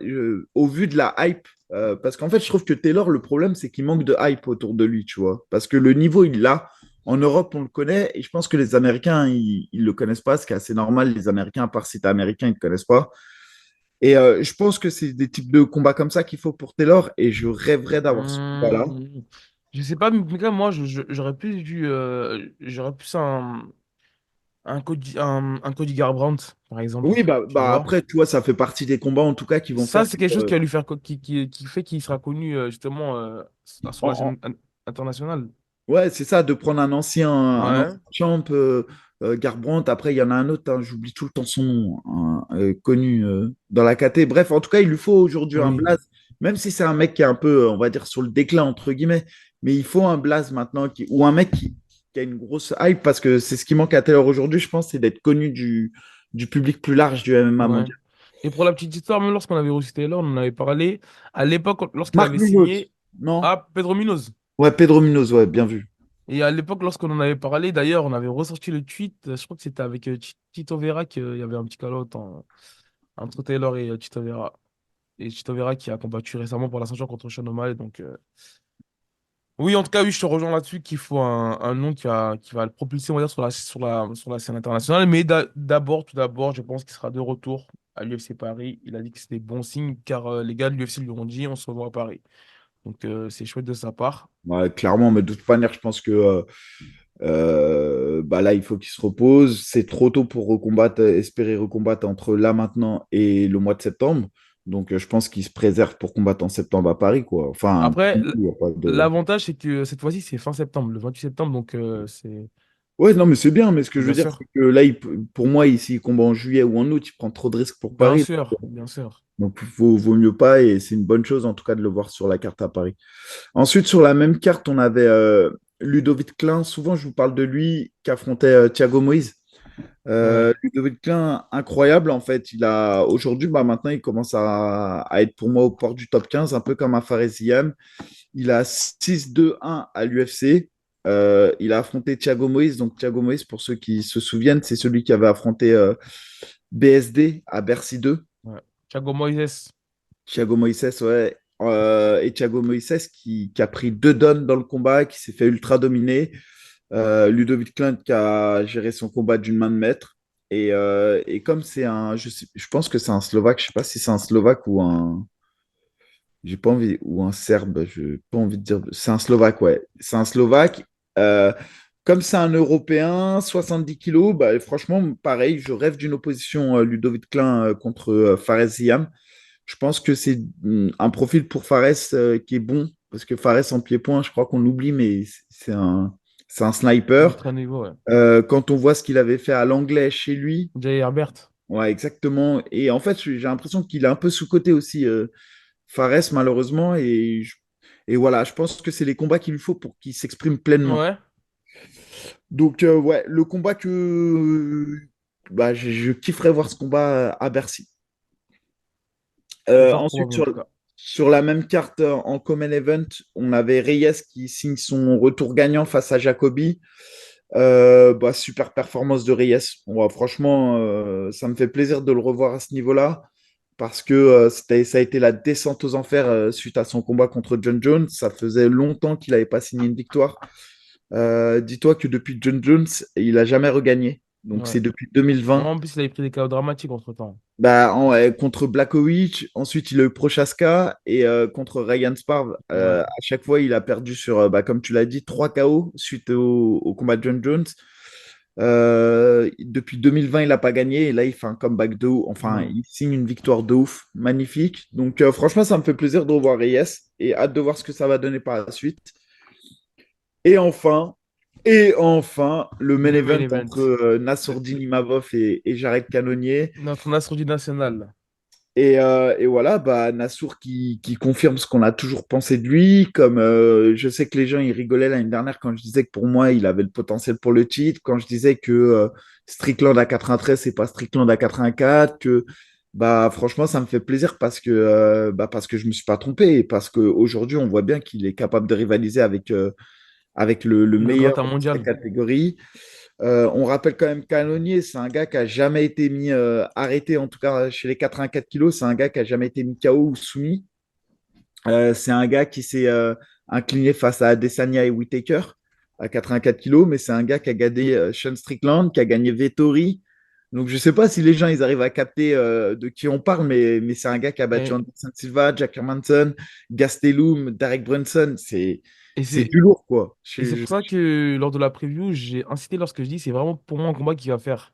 Speaker 1: au vu de la hype, parce qu'en fait, je trouve que Taylor, le problème, c'est qu'il manque de hype autour de lui, tu vois. Parce que le niveau, il l'a. En Europe, on le connaît, et je pense que les Américains, ils le connaissent pas, ce qui est assez normal. Les Américains, à part si t'es américain, ils ne te connaissent pas. Et je pense que c'est des types de combats comme ça qu'il faut pour Taylor, et je rêverais d'avoir ce combat-là.
Speaker 2: Hum, je sais pas, mais quand même, moi, j'aurais plus vu, j'aurais plus un Cody Garbrandt, par exemple,
Speaker 1: Oui,
Speaker 2: tu vois.
Speaker 1: après, tu vois, ça fait partie des combats, en tout cas, qui vont
Speaker 2: Ça,
Speaker 1: faire
Speaker 2: c'est
Speaker 1: que,
Speaker 2: quelque chose qui va lui faire, qui fait qu'il sera connu, justement, sur la
Speaker 1: en,
Speaker 2: scène internationale.
Speaker 1: ouais, c'est ça, de prendre un
Speaker 2: Ouais.
Speaker 1: ancien champ, Garbrandt. Après, il y en a un autre, hein, j'oublie tout le temps son nom, connu dans la KT. Bref, en tout cas, il lui faut aujourd'hui un
Speaker 2: Oui.
Speaker 1: blaze, même si c'est un mec qui est un peu, on va dire, sur le déclin, entre guillemets. Mais il faut un blaze maintenant, ou un mec qui a une grosse hype, parce que c'est ce qui manque à Taylor aujourd'hui, je pense, c'est d'être connu du public plus large du MMA
Speaker 2: Ouais.
Speaker 1: mondial.
Speaker 2: Et pour la petite histoire, même lorsqu'on avait reçu Taylor, on en avait parlé. À l'époque, lorsqu'il
Speaker 1: Marc
Speaker 2: avait
Speaker 1: Munoz,
Speaker 2: signé
Speaker 1: non?
Speaker 2: à Pedro Munoz.
Speaker 1: Ouais, Pedro Munoz, ouais, bien vu.
Speaker 2: Et à l'époque, lorsqu'on en avait parlé, d'ailleurs, on avait ressorti le tweet. Je crois que c'était avec Tito Vera qu'il y avait un petit call entre Taylor et Tito Vera. Et Tito Vera qui a combattu récemment pour la ceinture contre Sean O'Malley. Donc, oui, en tout cas, oui, je te rejoins là-dessus qu'il faut un nom qui va le propulser, on va dire, sur la scène internationale. Mais tout d'abord, je pense qu'il sera de retour à l'UFC Paris. Il a dit que c'était bon signe car les gars de l'UFC lui ont dit on se revoit à Paris. Donc, c'est chouette de sa part.
Speaker 1: Ouais, clairement, mais de toute manière, je pense que là, il faut qu'il se repose. C'est trop tôt pour recombattre, espérer recombattre entre là maintenant et le mois de septembre. Donc, je pense qu'il se préserve pour combattre en septembre à Paris, quoi. Enfin,
Speaker 2: Après,
Speaker 1: il y a pas de...
Speaker 2: l'avantage, c'est que cette fois-ci, c'est fin septembre, le 28 septembre. Donc,
Speaker 1: Ouais, non, mais c'est bien. Mais ce que je veux
Speaker 2: bien
Speaker 1: dire,
Speaker 2: sûr.
Speaker 1: c'est que là, pour moi, ici, il combat en juillet ou en août, il prend trop de risques pour
Speaker 2: Bien
Speaker 1: Paris.
Speaker 2: sûr, bien sûr.
Speaker 1: Donc, vaut mieux pas. Et c'est une bonne chose, en tout cas, de le voir sur la carte à Paris. Ensuite, sur la même carte, on avait Ludovic Klein. Souvent, je vous parle de lui qui affrontait Thiago Moïse.
Speaker 2: Ouais.
Speaker 1: Ludovic Klein, incroyable en fait. Aujourd'hui, maintenant, il commence à être pour moi au port du top 15, un peu comme un Faresiam. Il a 6-2-1 à l'UFC. Il a affronté Thiago Moïse. Donc, Thiago Moïse, pour ceux qui se souviennent, c'est celui qui avait affronté BSD à Bercy 2.
Speaker 2: Ouais. Thiago Moises.
Speaker 1: Thiago Moïse, ouais. Et Thiago Moïse qui a pris 2 dons dans le combat, qui s'est fait ultra dominer. Ludovic Klein qui a géré son combat d'une main de maître. Et comme c'est je pense que c'est un Slovaque, je sais pas si c'est un Slovaque ou j'ai pas envie, ou un Serbe, je pas envie de dire, c'est un Slovaque, ouais, c'est un Slovaque. Euh, Comme c'est un Européen, 70 kilos, bah, franchement, pareil, je rêve d'une opposition Ludovic Klein contre Fares Ziam. Je pense que c'est un profil pour Fares qui est bon, parce que Fares en pied-point, je crois qu'on l'oublie, mais c'est un
Speaker 2: Du
Speaker 1: sniper.
Speaker 2: très niveau, ouais.
Speaker 1: Quand on voit ce qu'il avait fait à l'anglais chez lui,
Speaker 2: Jay Herbert.
Speaker 1: ouais, exactement. Et en fait, j'ai l'impression qu'il est un peu sous-coté aussi, Fares, malheureusement. Et voilà, je pense que c'est les combats qu'il lui faut pour qu'il s'exprime pleinement.
Speaker 2: Ouais.
Speaker 1: Donc, ouais, le combat je kifferais voir ce combat à Bercy.
Speaker 2: C'est fort
Speaker 1: Ensuite,
Speaker 2: probable en tout cas.
Speaker 1: sur la même carte en Common Event, on avait Reyes qui signe son retour gagnant face à Jacobi. Super performance de Reyes. Ouais, franchement, ça me fait plaisir de le revoir à ce niveau-là parce que ça a été la descente aux enfers suite à son combat contre John Jones. Ça faisait longtemps qu'il n'avait pas signé une victoire. Dis-toi que depuis John Jones, il n'a jamais regagné. Donc
Speaker 2: Ouais.
Speaker 1: c'est depuis 2020.
Speaker 2: En plus, il avait pris des KO dramatiques entre-temps.
Speaker 1: Contre Blakovic, ensuite il a eu Prochaska et contre Ryan Sparv,
Speaker 2: Ouais.
Speaker 1: à chaque fois il a perdu sur, comme tu l'as dit, 3 KO suite au combat de John Jones. Depuis 2020, il n'a pas gagné et là il fait un comeback de ouf. Enfin,
Speaker 2: Ouais.
Speaker 1: il signe une victoire de ouf, magnifique. Donc franchement, ça me fait plaisir de revoir Reyes et hâte de voir ce que ça va donner par la suite. Et enfin, Et enfin, le main
Speaker 2: Le main
Speaker 1: event entre
Speaker 2: event.
Speaker 1: Nassourdine Imavov et Jared Cannonier.
Speaker 2: Notre Nasruddin national.
Speaker 1: Et voilà, bah, Nassour qui confirme ce qu'on a toujours pensé de lui. Comme je sais que les gens ils rigolaient l'année dernière quand je disais que pour moi il avait le potentiel pour le titre, quand je disais que Strickland à 93 c'est pas Strickland à 84, que bah franchement ça me fait plaisir parce que je me suis pas trompé et parce qu'aujourd'hui on voit bien qu'il est capable de rivaliser avec le
Speaker 2: Le
Speaker 1: meilleur
Speaker 2: gratin
Speaker 1: de sa
Speaker 2: mondial.
Speaker 1: catégorie. On rappelle quand même Canonier, c'est un gars qui a jamais été mis arrêté, en tout cas chez les 84 kilos, c'est un gars qui a jamais été mis KO ou soumis. C'est un gars qui s'est incliné face à Adesanya et Whittaker à 84 kilos, mais c'est un gars qui a gagné Sean Strickland, qui a gagné Vettori. Donc je sais pas si les gens ils arrivent à capter de qui on parle, mais c'est un gars qui a battu
Speaker 2: Et,
Speaker 1: Anderson Silva, Jack Hermanson, Gastelum, Derek Brunson.
Speaker 2: et
Speaker 1: C'est
Speaker 2: c'est
Speaker 1: du lourd, quoi.
Speaker 2: et c'est pour ça que lors de la preview, j'ai incité lorsque je dis c'est vraiment pour moi un combat qui va faire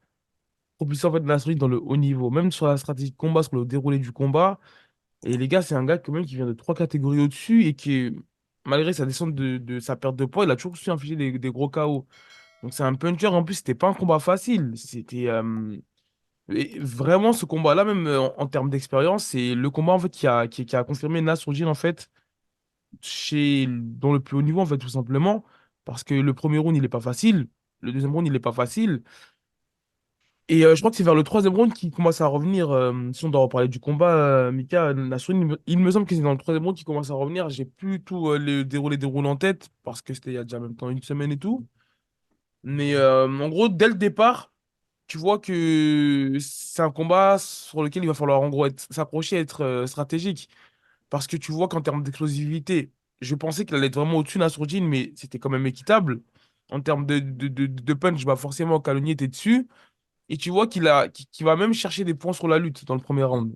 Speaker 2: propulser en fait Nasruddin dans le haut niveau, même sur la stratégie de combat, sur le déroulé du combat. Et les gars, c'est un gars quand même qui vient de trois catégories au-dessus et qui, malgré sa descente de sa perte de poids, il a toujours su infliger des gros KO. Donc c'est un puncher. En plus, c'était pas un combat facile. C'était et vraiment ce combat-là, même en termes d'expérience, c'est le combat en fait qui a confirmé Nasruddin en fait dans le plus haut niveau en fait tout simplement parce que le premier round il est pas facile, le deuxième round il est pas facile. Et je crois que c'est vers le troisième round qu'il commence à revenir. Si on doit reparler du combat, Mika, Nassour, il me semble que c'est dans le troisième round qu'il commence à revenir. J'ai plus tout le déroulé en tête parce que c'était il y a déjà même temps une semaine et tout. Mais en gros, dès le départ, tu vois que c'est un combat sur lequel il va falloir en gros s'approcher, être stratégique. Parce que tu vois qu'en termes d'explosivité, je pensais qu'il allait être vraiment au-dessus de Nassourdine, mais c'était quand même équitable. En termes de punch, bah forcément, Calogny était dessus. Et tu vois qu'il va même chercher des points sur la lutte dans le premier round.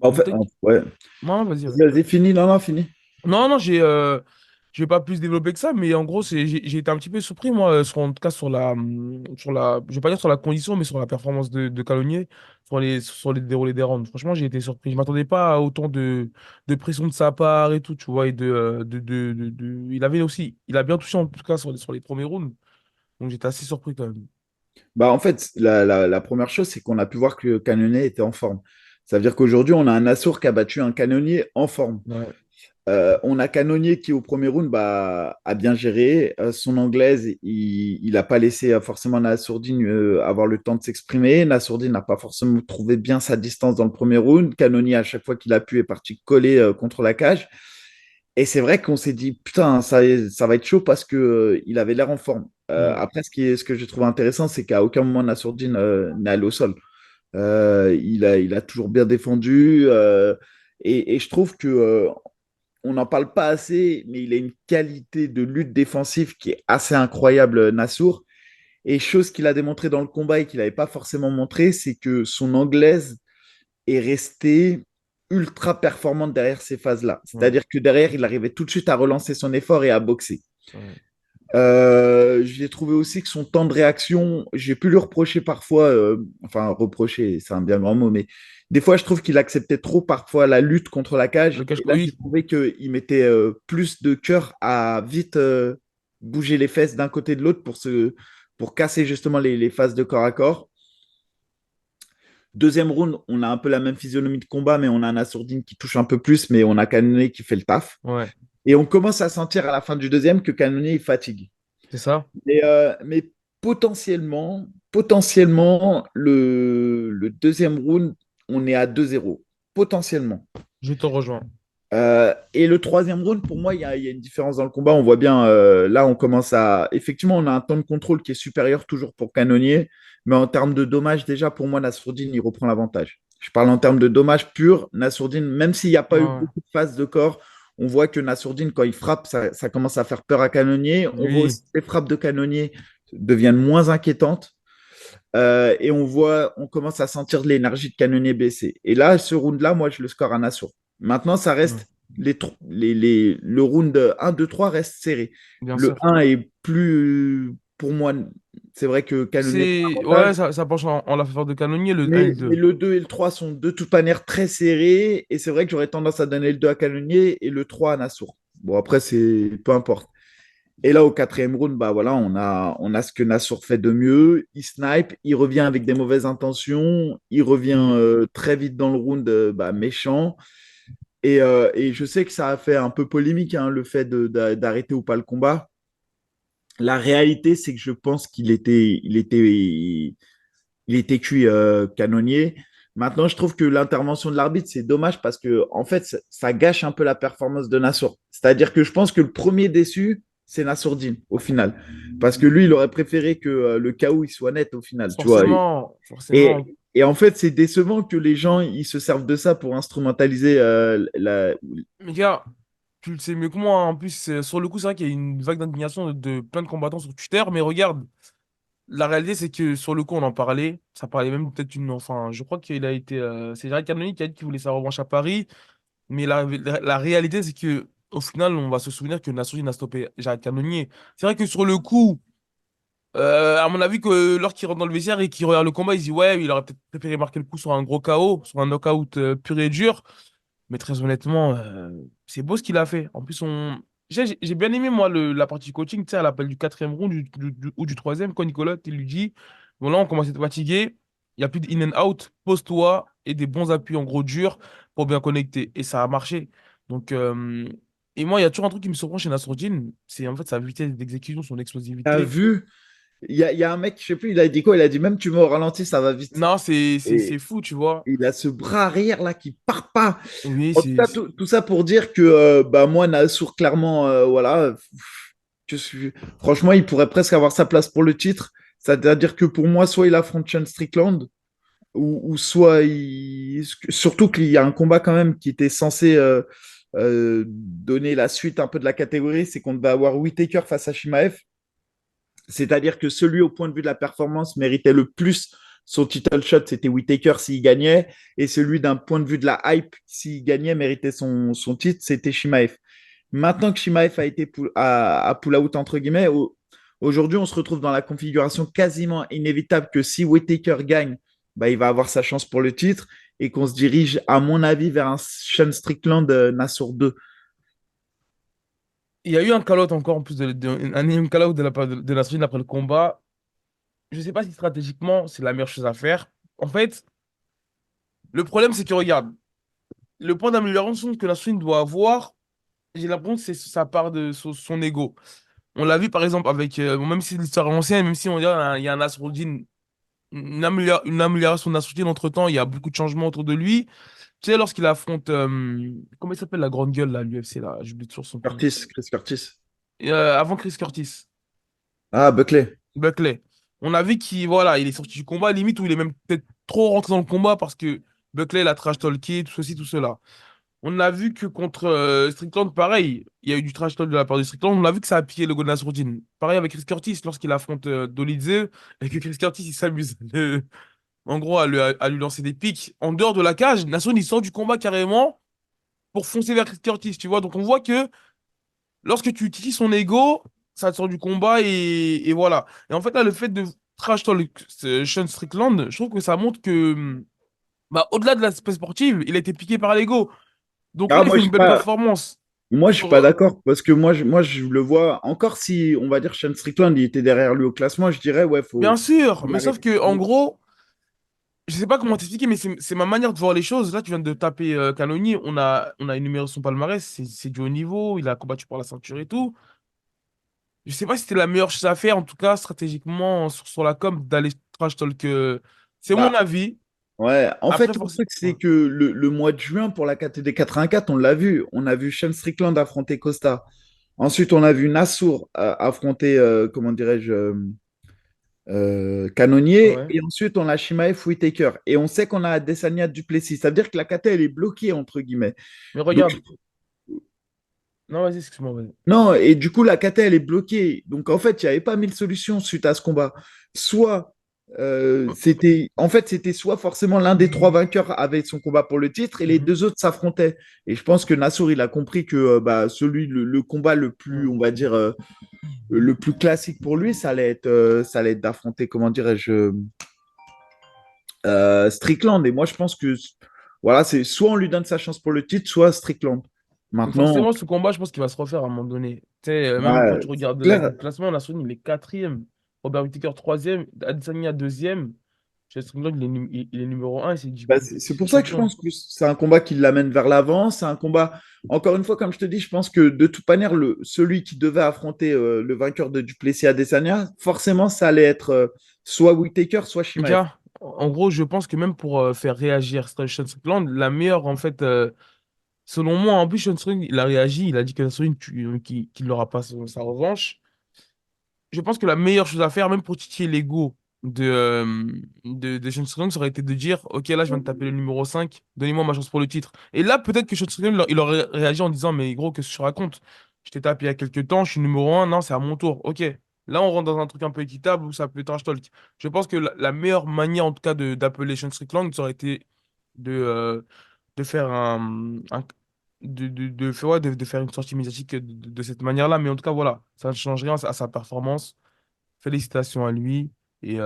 Speaker 1: En
Speaker 2: Donc
Speaker 1: fait,
Speaker 2: peut-être.
Speaker 1: ouais.
Speaker 2: Non, vas-y, vas-y.
Speaker 1: Vas-y, fini. Non, non, fini.
Speaker 2: Non, non, je vais pas plus développer que ça, mais en gros, j'ai été un petit peu surpris, moi, en tout cas je vais pas dire sur la condition, mais sur la performance de Calogné, sur les déroulés des rounds. Franchement, j'ai été surpris. Je m'attendais pas à autant de pression de sa part et tout, tu vois, et il a bien touché en tout cas sur les premiers rounds, donc j'étais assez surpris quand même.
Speaker 1: Bah, en fait, la première chose, c'est qu'on a pu voir que le canonnier était en forme. Ça veut dire qu'aujourd'hui, on a un Assour qui a battu un canonnier en forme.
Speaker 2: Ouais.
Speaker 1: On a Canonnier qui, au premier round, bah, a bien géré. Son anglaise, il n'a pas laissé forcément Nassourdine avoir le temps de s'exprimer. Nassourdine n'a pas forcément trouvé bien sa distance dans le premier round. Canonnier, à chaque fois qu'il a pu, est parti coller contre la cage. Et c'est vrai qu'on s'est dit, putain, ça va être chaud parce que, il avait l'air en forme.
Speaker 2: Mm.
Speaker 1: Après, ce que j'ai trouvé intéressant, c'est qu'à aucun moment Nassourdine n'est allé au sol. Il a toujours bien défendu. Et je trouve que on n'en parle pas assez, mais il a une qualité de lutte défensive qui est assez incroyable, Nassour. Et chose qu'il a démontré dans le combat et qu'il n'avait pas forcément montré, c'est que son anglaise est restée ultra performante derrière ces phases-là.
Speaker 2: Ouais.
Speaker 1: C'est-à-dire que derrière, il arrivait tout de suite à relancer son effort et à boxer.
Speaker 2: Ouais.
Speaker 1: J'ai trouvé aussi que son temps de réaction, j'ai pu lui reprocher parfois, enfin reprocher, c'est un bien grand mot, mais des fois je trouve qu'il acceptait trop parfois la lutte contre la
Speaker 2: Le
Speaker 1: cage.
Speaker 2: cache,
Speaker 1: Et là, j'ai
Speaker 2: oui,
Speaker 1: trouvé qu'il mettait plus de cœur à vite bouger les fesses d'un côté et de l'autre pour casser justement les phases de corps à corps. Deuxième round, on a un peu la même physionomie de combat, mais on a un Assourdine qui touche un peu plus, mais on a Cannonier qui fait le taf.
Speaker 2: ouais,
Speaker 1: Et on commence à sentir à la fin du deuxième que Cannonier il fatigue.
Speaker 2: c'est ça.
Speaker 1: Mais potentiellement, le deuxième round, on est à 2-0. Potentiellement.
Speaker 2: Je te rejoins.
Speaker 1: Et le troisième round, pour moi, il y a une différence dans le combat. On voit bien, là, on commence à. Effectivement, on a un temps de contrôle qui est supérieur toujours pour Canonnier. Mais en termes de dommages, déjà, pour moi, Nassourdine, il reprend l'avantage. Je parle en termes de dommages purs. Nassourdine, même s'il n'y a pas eu
Speaker 2: Ouais.
Speaker 1: beaucoup de phases de corps, on voit que Nassourdine, quand il frappe, ça commence à faire peur à Canonnier. On voit
Speaker 2: Oui.
Speaker 1: aussi que les frappes de Canonnier deviennent moins inquiétantes. Et on commence à sentir de l'énergie de Canonnier baisser. Et là, ce round-là, moi, je le score à Nassour. Maintenant, ça
Speaker 2: Ouais.
Speaker 1: reste le round 1, 2, 3 reste serré.
Speaker 2: Bien
Speaker 1: Le
Speaker 2: sûr.
Speaker 1: 1 est plus, pour moi, c'est vrai que Canonnier prend
Speaker 2: Ouais,
Speaker 1: l'avantage,
Speaker 2: ça penche en la faveur de Canonnier, le 1 et le
Speaker 1: mais
Speaker 2: 2.
Speaker 1: le 2 et le 3 sont de toute manière très serrés. Et c'est vrai que j'aurais tendance à donner le 2 à Canonnier et le 3 à Nassour. Bon, après, c'est peu importe. Et là, au quatrième round, bah voilà, on a ce que Nassour fait de mieux. Il snipe, il revient avec des mauvaises intentions, il revient très vite dans le round bah, méchant. Et je sais que ça a fait un peu polémique, hein, le fait d'arrêter ou pas le combat. La réalité, c'est que je pense qu'il était cuit canonnier. Maintenant, je trouve que l'intervention de l'arbitre, c'est dommage parce que, en fait, ça gâche un peu la performance de Nassour. C'est-à-dire que je pense que le premier déçu, c'est Nassourdine, au final. Parce que lui, il aurait préféré que le KO il soit net, au final, tu vois.
Speaker 2: Forcément, forcément.
Speaker 1: Et en fait, c'est décevant que les gens, ils se servent de ça pour instrumentaliser la.
Speaker 2: Mais gars, tu le sais mieux que moi, hein. En plus, sur le coup, c'est vrai qu'il y a une vague d'indignation de plein de combattants sur Twitter, mais regarde, la réalité, c'est que sur le coup, on en parlait. Ça parlait même peut-être une. Enfin, je crois qu'il a été. C'est Jared Cannonier qui a dit qu'il voulait sa revanche à Paris. Mais la réalité, c'est que au final, on va se souvenir que Nassourdine a stoppé Jared Cannonier. C'est vrai que sur le coup, à mon avis, que lorsqu'il rentre dans le vestiaire et qu'il regarde le combat, il se dit ouais, il aurait peut-être préféré marquer le coup sur un gros KO, sur un knockout pur et dur. Mais très honnêtement, c'est beau ce qu'il a fait. En plus, j'ai bien aimé, moi, la partie coaching, tu sais, à l'appel du quatrième round ou du troisième, quand Nicolas, il lui dit, bon là, on commence à être fatigué, il n'y a plus de in and out, pose-toi et des bons appuis en gros dur pour bien connecter. Et ça a marché. Donc, et moi, il y a toujours un truc qui me surprend chez Nassourdine, c'est en fait sa vitesse d'exécution, son
Speaker 1: T'as
Speaker 2: explosivité.
Speaker 1: vu, il y a un mec, je sais plus, il a dit quoi? Il a dit même tu me au ralenti, ça va vite.
Speaker 2: Non, c'est
Speaker 1: Et
Speaker 2: fou, tu vois.
Speaker 1: il a ce bras arrière là qui part pas.
Speaker 2: Oui,
Speaker 1: En tout cas, tout ça pour dire que bah, moi, Nassour, clairement, voilà, franchement, il pourrait presque avoir sa place pour le titre. C'est-à-dire que pour moi, soit il affronte Sean Strickland, ou soit il. Surtout qu'il y a un combat quand même qui était censé donner la suite un peu de la catégorie, c'est qu'on devait avoir Whittaker face à Shimaev. C'est-à-dire que celui au point de vue de la performance méritait le plus son title shot, c'était Whittaker s'il gagnait. Et celui d'un point de vue de la hype, s'il gagnait, méritait son titre, c'était Shimaev. Maintenant que Shimaev a été à pull out, entre guillemets, aujourd'hui, on se retrouve dans la configuration quasiment inévitable que si Whittaker gagne, bah, il va avoir sa chance pour le titre et qu'on se dirige, à mon avis, vers un Sean Strickland Nassour 2.
Speaker 2: il y a eu un call-out encore en plus un énième call-out de la part de Nasruddin après le combat. Je sais pas si stratégiquement c'est la meilleure chose à faire. En fait, le problème c'est que regarde, le point d'amélioration que Nasruddin doit avoir, j'ai l'impression que c'est sa part de son ego. On l'a vu par exemple avec, bon, même si l'histoire est ancienne, même si on dirait il y a un Nasruddin, une amélioration de Nasruddin entre-temps, il y a beaucoup de changements autour de lui. Tu sais, lorsqu'il affronte, comment il s'appelle la grande gueule là, à l'UFC là, j'oublie toujours son nom.
Speaker 1: Chris Curtis.
Speaker 2: Et, avant Chris Curtis.
Speaker 1: Ah, Buckley.
Speaker 2: Buckley. On a vu qu'il voilà, il est sorti du combat, limite où il est même peut-être trop rentré dans le combat parce que Buckley l'a trash talké, tout ceci, tout cela. On a vu que contre Strickland, pareil, il y a eu du trash talk de la part de Strickland. On a vu que ça a pillé le Golden Routine. Pareil avec Chris Curtis lorsqu'il affronte Dolidze et que Chris Curtis il s'amuse en gros à lui lancer des pics en dehors de la cage. Nassour il sort du combat carrément pour foncer vers Chris Curtis, tu vois. Donc on voit que lorsque tu utilises son ego, ça te sort du combat et voilà. Et en fait, là, le fait de trash talk Sean Strickland, je trouve que ça montre que, bah, au-delà de l'aspect sportif, il a été piqué par l'ego. Donc là,
Speaker 1: Ah,
Speaker 2: il
Speaker 1: moi,
Speaker 2: fait
Speaker 1: je
Speaker 2: une
Speaker 1: suis
Speaker 2: belle
Speaker 1: pas.
Speaker 2: performance.
Speaker 1: Moi, je suis
Speaker 2: Sur,
Speaker 1: pas d'accord parce que moi, je le vois encore si on va dire Sean Strickland il était derrière lui au classement, je dirais ouais,
Speaker 2: bien sûr,
Speaker 1: faut
Speaker 2: mais sauf
Speaker 1: l'arrêter.
Speaker 2: que, en gros, je sais pas comment t'expliquer, mais c'est ma manière de voir les choses. Là, tu viens de taper Canoni, on a énuméré son palmarès, c'est du haut niveau, il a combattu pour la ceinture et tout. Je sais pas si c'était la meilleure chose à faire, en tout cas, stratégiquement, sur la com, d'aller trash talk. C'est mon
Speaker 1: Bah
Speaker 2: avis.
Speaker 1: ouais, en
Speaker 2: Après,
Speaker 1: fait, le
Speaker 2: forcément.
Speaker 1: truc c'est que le mois de juin pour la KTD 84, on l'a vu, on a vu Sean Strickland affronter Costa. Ensuite, on a vu Nassour affronter, comment dirais-je, Canonnier.
Speaker 2: Ouais.
Speaker 1: Et ensuite, on a Shimaev Whittaker. Et on sait qu'on a Adesanya Duplessis. Ça veut dire que la KT, elle est bloquée, entre guillemets.
Speaker 2: Mais
Speaker 1: Donc,
Speaker 2: regarde. Non, vas-y, excuse-moi, vas-y.
Speaker 1: non, et du coup, la KT, elle est bloquée. Donc, en fait, il n'y avait pas mille solutions suite à ce combat. Soit, c'était soit forcément l'un des trois vainqueurs avait son combat pour le titre et les
Speaker 2: Mhm.
Speaker 1: deux autres s'affrontaient. Et je pense que Nassour, il a compris que bah, le combat le plus,
Speaker 2: Mhm.
Speaker 1: on va dire, le plus classique pour lui, ça allait être d'affronter, comment dirais-je, Strickland. Et moi, je pense que, voilà, c'est soit on lui donne sa chance pour le titre, soit Strickland.
Speaker 2: Mais
Speaker 1: Maintenant,
Speaker 2: forcément, ce combat, je pense qu'il va se refaire à un moment donné. Tu sais, même quand
Speaker 1: ouais,
Speaker 2: tu
Speaker 1: c'est
Speaker 2: regardes le
Speaker 1: clair.
Speaker 2: classement, Nassouni, il est quatrième. Robert Whittaker, troisième. Adesanya, deuxième. Chase Strickland, il est numéro un et c'est
Speaker 1: Bah,
Speaker 2: il
Speaker 1: c'est
Speaker 2: est
Speaker 1: pour ça que je
Speaker 2: champion.
Speaker 1: pense que c'est un combat qui l'amène vers l'avant. C'est un combat, encore une fois, comme je te dis, je pense que de toute manière, celui qui devait affronter le vainqueur de Duplessis Adesanya, forcément, ça allait être soit Whittaker, soit Shimaev.
Speaker 2: Mika, en gros, je pense que même pour faire réagir Sean Strickland, la meilleure, en fait, selon moi, en plus, Sean Strickland, il a réagi, il a dit que Nassouni, qu'il n'aura pas sa revanche. Je pense que la meilleure chose à faire, même pour titiller l'ego de Sean Strickland, ça aurait été de dire, OK, là, je viens de taper le numéro 5, donnez-moi ma chance pour le titre. Et là, peut-être que Sean Strickland, il aurait réagi en disant, mais gros, qu'est-ce que je raconte? Je t'ai tapé il y a quelques temps, je suis numéro 1, non, c'est à mon tour. OK. Là, on rentre dans un truc un peu équitable où ça peut être un talk. Je pense que la meilleure manière, en tout cas, d'appeler Sean Strickland, ça aurait été de faire ouais, de faire une sortie médiatique de cette manière-là. Mais en tout cas, voilà, ça ne change rien à sa performance. Félicitations à lui. Et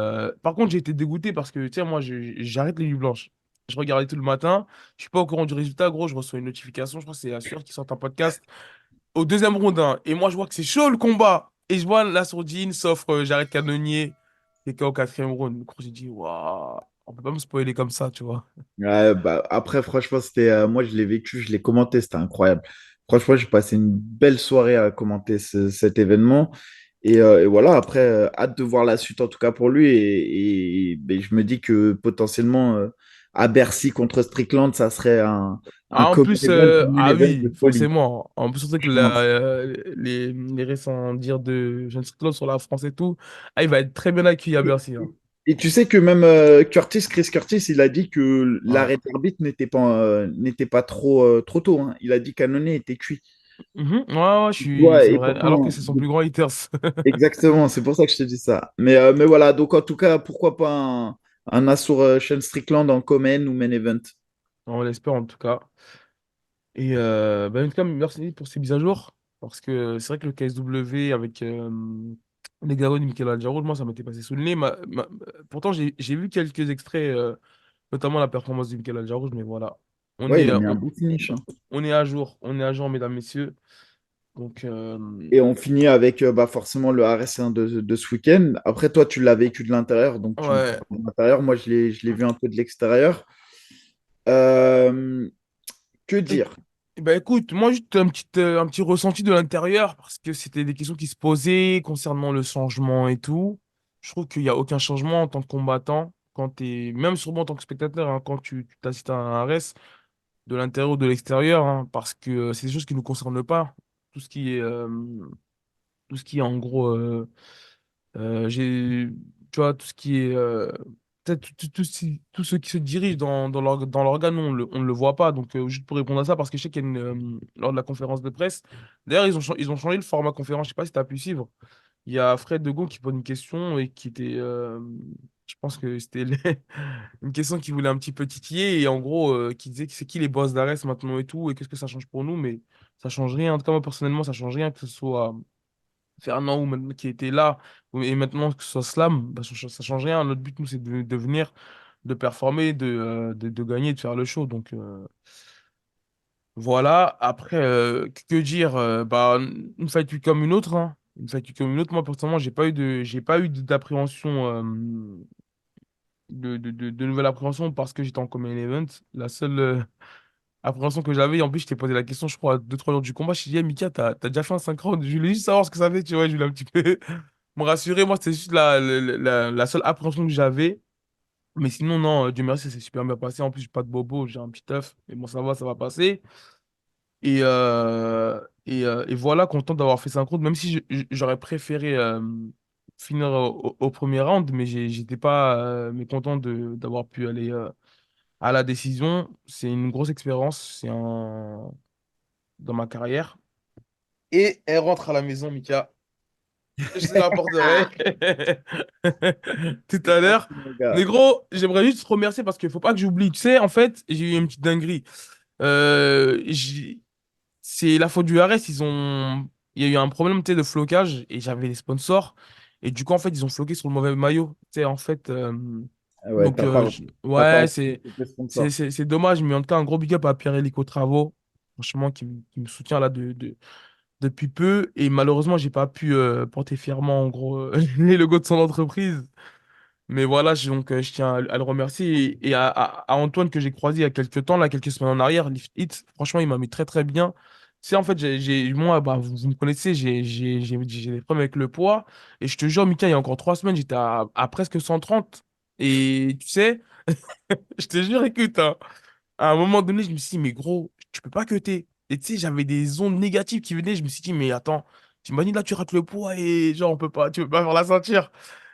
Speaker 2: par contre, j'ai été dégoûté parce que, tiens, moi, j'arrête les nuits blanches. Je regardais tout le matin. Je suis pas au courant du résultat, gros. Je reçois une notification. Je crois que c'est Assure qui sort un podcast au deuxième round, hein. Et moi, je vois que c'est chaud le combat. Et je vois la sourdine, sauf j'arrête Canonnier. Et qu'au quatrième round, gros, j'ai dit, waouh, on peut pas me spoiler comme ça, tu vois.
Speaker 1: Ouais, bah, après, franchement, c'était, moi, je l'ai vécu, je l'ai commenté, c'était incroyable. Franchement, j'ai passé une belle soirée à commenter cet événement. Et voilà, après, hâte de voir la suite, en tout cas pour lui. Ben, je me dis que potentiellement, à Bercy contre Strickland, ça serait un
Speaker 2: Ah, en
Speaker 1: common
Speaker 2: plus,
Speaker 1: event, un main
Speaker 2: ah
Speaker 1: event de
Speaker 2: oui,
Speaker 1: folie,
Speaker 2: forcément. En plus, on sait que
Speaker 1: je pense.
Speaker 2: les récents dires de Jean Claude sur la France et tout, ah, il va être très bien accueilli à
Speaker 1: Et,
Speaker 2: Bercy, hein.
Speaker 1: et tu sais que même Chris Curtis, il a dit que
Speaker 2: Ouais.
Speaker 1: l'arrêt d'arbitre n'était pas trop, trop tôt, hein. Il a dit qu'Annonay était cuit.
Speaker 2: Mhm. Ouais, ouais,
Speaker 1: Ouais,
Speaker 2: c'est
Speaker 1: et
Speaker 2: vrai. Alors que
Speaker 1: pourtant,
Speaker 2: c'est son plus grand haters.
Speaker 1: exactement, c'est pour ça que je te dis ça. Mais voilà, donc en tout cas, pourquoi pas un Asur Sean Strickland en Common ou Main Event?
Speaker 2: On l'espère en tout cas. Et bah, en tout cas, merci pour ces mises à jour. Parce que c'est vrai que le KSW avec les Garonne et Michael Aljaroud, moi, ça m'était passé sous le nez. Pourtant, j'ai vu quelques extraits, notamment la performance de Michael Aljaroud, mais voilà. On
Speaker 1: Ouais,
Speaker 2: est,
Speaker 1: il a mis un beau finish, hein.
Speaker 2: on est à jour. On est à jour, mesdames, messieurs. Donc,
Speaker 1: Et on finit avec bah, forcément le RS1 de ce week-end. Après, toi, tu l'as vécu de l'intérieur, donc tu me feras
Speaker 2: ouais.
Speaker 1: de l'intérieur. Moi, je l'ai vu un peu de l'extérieur. Euh, que
Speaker 2: Et,
Speaker 1: dire?
Speaker 2: bah, écoute, moi, juste un petit ressenti de l'intérieur, parce que c'était des questions qui se posaient concernant le changement et tout. Je trouve qu'il n'y a aucun changement en tant que combattant, quand t'es, même sûrement en tant que spectateur, hein, quand tu t'assistes à un RS, de l'intérieur ou de l'extérieur, hein, parce que c'est des choses qui ne nous concernent pas. Tout ce qui est, euh, tout ce qui est en gros. J'ai, tu vois, tout ce qui est, peut-être tout ce qui se dirige dans l'organe, on ne le voit pas. Donc, juste pour répondre à ça, parce que je sais qu'il y a lors de la conférence de presse, d'ailleurs, ils ont changé le format conférence, je sais pas si tu as pu suivre. Il y a Fred de Gaulle qui pose une question et qui était, je pense que c'était une question qui voulait un petit peu titiller et en gros, qui disait que c'est qui les boss d'Ares maintenant et tout, et qu'est-ce que ça change pour nous, mais ça change rien. En tout cas, moi, personnellement, ça change rien, que ce soit Fernand ou maintenant qui était là, et maintenant que ce soit Slam, bah, ça change rien. Notre but, nous, c'est de venir, de performer, de gagner, de faire le show. Donc voilà. Après, que dire? Bah, une fatigue comme une autre, hein. Une fatigue comme une autre. Moi, personnellement, j'ai pas eu d'appréhension, de nouvelle appréhension parce que j'étais en common event. La seule appréhension que j'avais, et en plus, je t'ai posé la question, je crois, à 2-3 jours du combat. Je t'ai dit, hey, Mika, t'as déjà fait un 5 rounds. Je voulais juste savoir ce que ça fait, tu vois. Je voulais un petit peu me rassurer. Moi, c'était juste la seule appréhension que j'avais. Mais sinon, non, Dieu merci, ça s'est super bien passé. En plus, j'ai pas de bobo, j'ai un petit œuf. Mais bon, ça va passer. Et voilà, content d'avoir fait 5 rounds, même si j'aurais préféré finir au premier round, mais j'étais pas mécontent d'avoir pu aller à la décision. C'est une grosse expérience, dans ma carrière. Et elle rentre à la maison, Mika. Je te rapporterai tout à l'heure.
Speaker 1: Merci, mon gars.
Speaker 2: Mais gros, j'aimerais juste te remercier parce qu'il faut pas que j'oublie. Tu sais, en fait, j'ai eu une petite dinguerie. Euh, j'ai- c'est la faute du RS. Il y a eu un problème, tu sais, de flocage et j'avais les sponsors. Et du coup, en fait, ils ont floqué sur le mauvais maillot. Tu sais, en fait,
Speaker 1: Ah ouais,
Speaker 2: donc,
Speaker 1: t'as pas
Speaker 2: ouais,
Speaker 1: respecté tes sponsors.
Speaker 2: c'est dommage. Mais en tout cas, un gros big up à Pierre-Élico Travaux. franchement, qui me soutient là depuis peu. Et malheureusement, j'ai pas pu porter fièrement, en gros, les logos de son entreprise. Mais voilà, je tiens à le remercier et à Antoine que j'ai croisé il y a quelques temps, là, quelques semaines en arrière, Lift It. Franchement, il m'a mis très très bien. Tu sais, en fait, moi, bah, vous me connaissez, j'ai des problèmes avec le poids. Et je te jure, Mika, il y a encore 3 semaines, j'étais à presque 130. Et tu sais, je te jure, écoute, hein, à un moment donné, je me suis dit, mais gros, tu peux pas cutter. Et tu sais, j'avais des ondes négatives qui venaient. Je me suis dit, mais attends, t'imagines là, tu rates le poids et genre, tu peux pas faire la ceinture.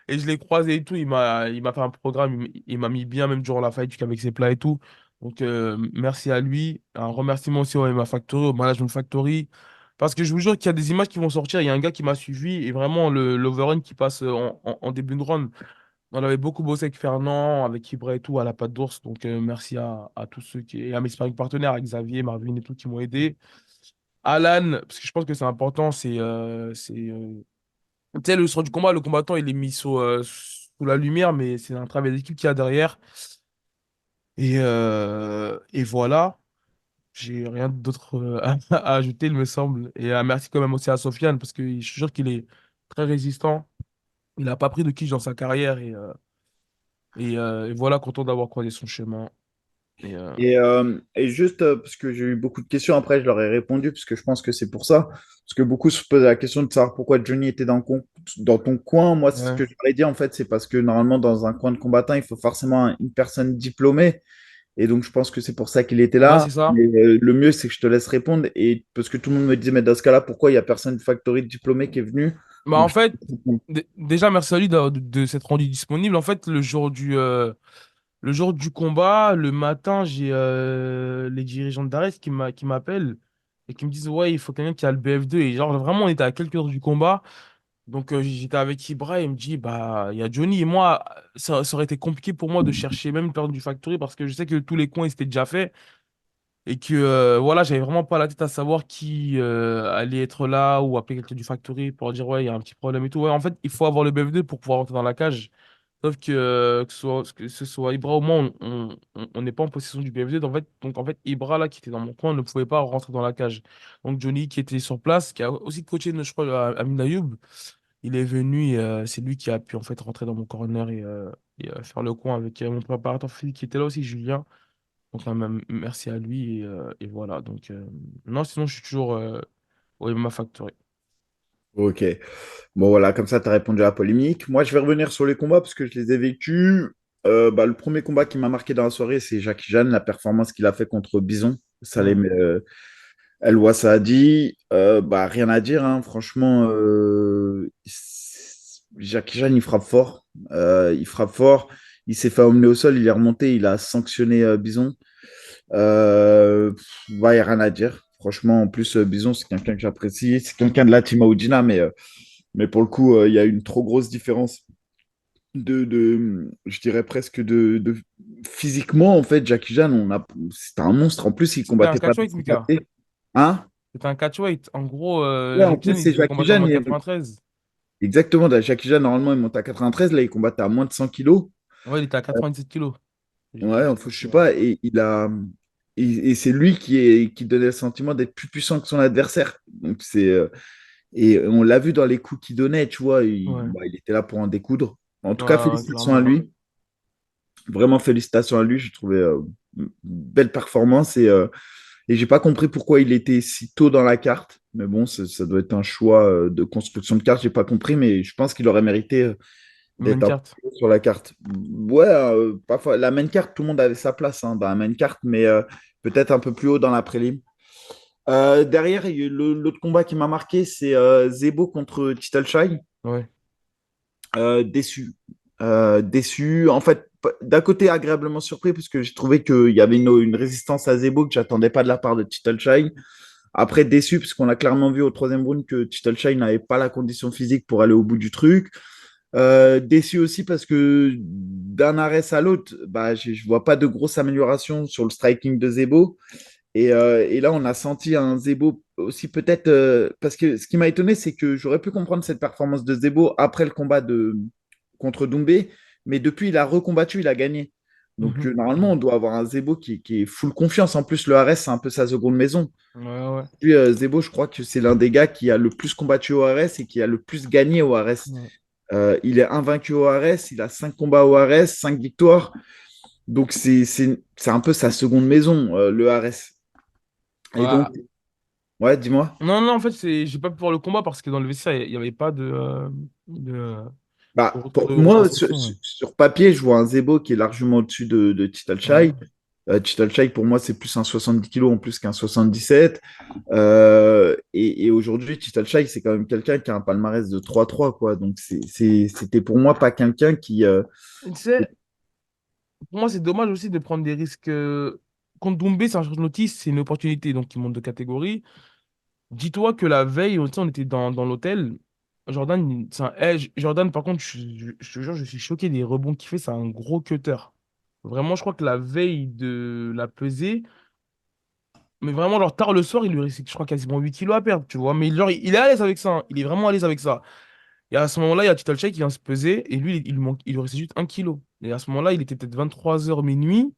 Speaker 2: Et je l'ai croisé et tout. Il m'a fait un programme. Il m'a mis bien, même durant la fight avec ses plats et tout. Donc, merci à lui. Un remerciement aussi au MMA Factory, au Management Factory. Parce que je vous jure qu'il y a des images qui vont sortir. Il y a un gars qui m'a suivi et vraiment l'overrun qui passe en début de round. On avait beaucoup bossé avec Fernand, avec Ibra et tout, à la patte d'ours. Donc, merci à tous ceux et à mes sparring partenaires, à Xavier, Marvin et tout, qui m'ont aidé. Alan, parce que je pense que c'est important, tu sais, le sort du combat, le combattant, il est mis sous la lumière, mais c'est un travail d'équipe qu'il y a derrière. Et voilà, j'ai rien d'autre à ajouter, il me semble. Et merci quand même aussi à Sofiane, parce que je suis sûr qu'il est très résistant. Il n'a pas pris de quiche dans sa carrière. Et voilà, content d'avoir croisé son chemin. Et
Speaker 1: Et juste parce que j'ai eu beaucoup de questions, après je leur ai répondu, parce que je pense que c'est pour ça. Parce que beaucoup se posent la question de savoir pourquoi Johnny était dans ton coin. Moi, ce
Speaker 2: ouais.
Speaker 1: que je leur ai dit, en fait, c'est parce que normalement, dans un coin de combattant, il faut forcément une personne diplômée. Et donc, je pense que c'est pour ça qu'il était
Speaker 2: Ouais,
Speaker 1: là.
Speaker 2: c'est ça.
Speaker 1: Mais le mieux, c'est que je te laisse répondre. Et parce que tout le monde me disait, mais dans ce cas-là, pourquoi il n'y a personne de Factory diplômé qui est venu?
Speaker 2: Bah,
Speaker 1: Donc,
Speaker 2: en fait, déjà, merci à lui de s'être rendu disponible. En fait, le jour du combat, le matin, j'ai les dirigeants d'Ares qui m'appellent et qui me disent, ouais, il faut quelqu'un qui a le BF2. Et genre, vraiment, on était à quelques heures du combat. Donc, j'étais avec Ibra et il me dit, bah, il y a Johnny. Et moi, ça aurait été compliqué pour moi de chercher même une personne du Factory parce que je sais que tous les coins, ils étaient déjà faits. Et que voilà, j'avais vraiment pas la tête à savoir qui allait être là ou appeler quelqu'un du factory pour dire ouais, il y a un petit problème et tout. Ouais, en fait, il faut avoir le BF2 pour pouvoir rentrer dans la cage. Sauf que ce soit Ibra ou moi, on n'est pas en possession du BF2. Donc en fait, Ibra là qui était dans mon coin ne pouvait pas rentrer dans la cage. Donc Johnny qui était sur place, qui a aussi coaché, je crois, Amin Ayoub, il est venu et c'est lui qui a pu en fait rentrer dans mon corner et faire le coin avec mon préparateur physique qui était là aussi, Julien. Donc, merci à lui et voilà. Donc, non, sinon, je suis toujours au MMA Factory.
Speaker 1: ok. Bon, voilà, comme ça, tu as répondu à la polémique. Moi, je vais revenir sur les combats parce que je les ai vécus. Le premier combat qui m'a marqué dans la soirée, c'est Jackie Jeanne, la performance qu'il a fait contre Bison,
Speaker 2: Ouais.
Speaker 1: Salem El Ouassadi. Rien à dire, hein. Franchement, Jackie Jeanne, il frappe fort. Il frappe fort. Il s'est fait emmener au sol, il est remonté, il a sanctionné Bison. Il n'y a rien à dire. Franchement, en plus, Bison, c'est quelqu'un que j'apprécie. C'est quelqu'un de la team Aoudina, mais pour le coup, il y a une trop grosse différence je dirais presque physiquement, en fait, Jackie Chan, c'était un monstre. En plus, il
Speaker 2: C'était un
Speaker 1: combattait pas
Speaker 2: catchweight,
Speaker 1: dans
Speaker 2: Mika.
Speaker 1: karaté. Hein?
Speaker 2: C'était un catchweight. En gros,
Speaker 1: Ouais, en
Speaker 2: Jackie
Speaker 1: plus,
Speaker 2: Chan,
Speaker 1: c'est
Speaker 2: il
Speaker 1: Jackie
Speaker 2: combattait en
Speaker 1: Chan.
Speaker 2: mode 93.
Speaker 1: Exactement. Jackie Chan, normalement, il monte à 93. Là, il combattait à moins de 100 kilos.
Speaker 2: Ouais, il était à 97 kilos.
Speaker 1: Ouais, enfin, je sais pas. Et c'est lui qui donnait le sentiment d'être plus puissant que son adversaire. Et on l'a vu dans les coups qu'il donnait, tu vois.
Speaker 2: Ouais,
Speaker 1: Il était là pour en découdre. En tout cas,
Speaker 2: ouais,
Speaker 1: félicitations à
Speaker 2: clairement.
Speaker 1: lui. Vraiment félicitations à lui. J'ai trouvé une belle performance et j'ai pas compris pourquoi il était si tôt dans la carte. Mais bon, ça doit être un choix de construction de carte. J'ai pas compris, mais je pense qu'il aurait mérité
Speaker 2: Main
Speaker 1: d'être un peu
Speaker 2: carte.
Speaker 1: plus haut sur la carte. Ouais, parfois la main carte, tout le monde avait sa place dans la main carte, mais peut-être un peu plus haut dans la prélim. Derrière, il y a eu l'autre combat qui m'a marqué, c'est Zebo contre Titalchai.
Speaker 2: Ouais.
Speaker 1: Déçu. Déçu. En fait, d'un côté, agréablement surpris, parce que j'ai trouvé qu'il y avait une résistance à Zebo que j'attendais pas de la part de Titalchai. Après, déçu, parce qu'on a clairement vu au troisième round que Titalchai n'avait pas la condition physique pour aller au bout du truc. Déçu aussi parce que d'un arrêt à l'autre, je vois pas de grosse amélioration sur le striking de Zebo. Et là, on a senti un Zebo aussi peut-être parce que ce qui m'a étonné, c'est que j'aurais pu comprendre cette performance de Zebo après le combat contre Doumbé, mais depuis, il a recombattu, il a gagné. Donc,
Speaker 2: Mhm.
Speaker 1: normalement,
Speaker 2: Ouais,
Speaker 1: on doit avoir un Zebo qui est full confiance. En plus, le Ares, c'est un peu sa seconde maison.
Speaker 2: ouais, ouais.
Speaker 1: Puis, Zebo, je crois que c'est l'un des gars qui a le plus combattu au Ares et qui a le plus gagné au Ares.
Speaker 2: Ouais.
Speaker 1: Il est invaincu au Ares, il a 5 combats au Ares, 5 victoires. Donc, c'est un peu sa seconde maison, le Ares. Et donc,
Speaker 2: Ouais.
Speaker 1: ouais, dis-moi.
Speaker 2: Non, non, en fait, j'ai pas pu voir le combat parce que dans le vestiaire, il n'y avait pas de,
Speaker 1: Bah,
Speaker 2: de
Speaker 1: moi, sur,
Speaker 2: retransmission. Ouais.
Speaker 1: sur papier, je vois un Zebo qui est largement au-dessus de Tital Chai.
Speaker 2: Ouais.
Speaker 1: Tital Chai, pour moi, c'est plus un 70 kilos en plus qu'un 77. Et aujourd'hui, Tital Chai, c'est quand même quelqu'un qui a un palmarès de 3-3, quoi. Donc, c'était pour moi pas quelqu'un qui.
Speaker 2: Tu sais, pour moi, c'est dommage aussi de prendre des risques. Contre Doumbé, c'est un short notice, c'est une opportunité, donc il monte de catégorie. Dis-toi que la veille, tu sais, on était dans l'hôtel. Jordan, Jordan, par contre, je te jure, je suis choqué des rebonds qu'il fait. C'est un gros cutter. Vraiment, je crois que la veille de la pesée, mais vraiment, genre tard le soir, il lui reste, je crois, quasiment 8 kilos à perdre, tu vois. Mais genre, il est à l'aise avec ça, hein. Il est vraiment à l'aise avec ça. Et à ce moment-là, il y a Tital Cheikh qui vient se peser et lui, il lui restait juste 1 kilo. Et à ce moment-là, il était peut-être 23 h minuit.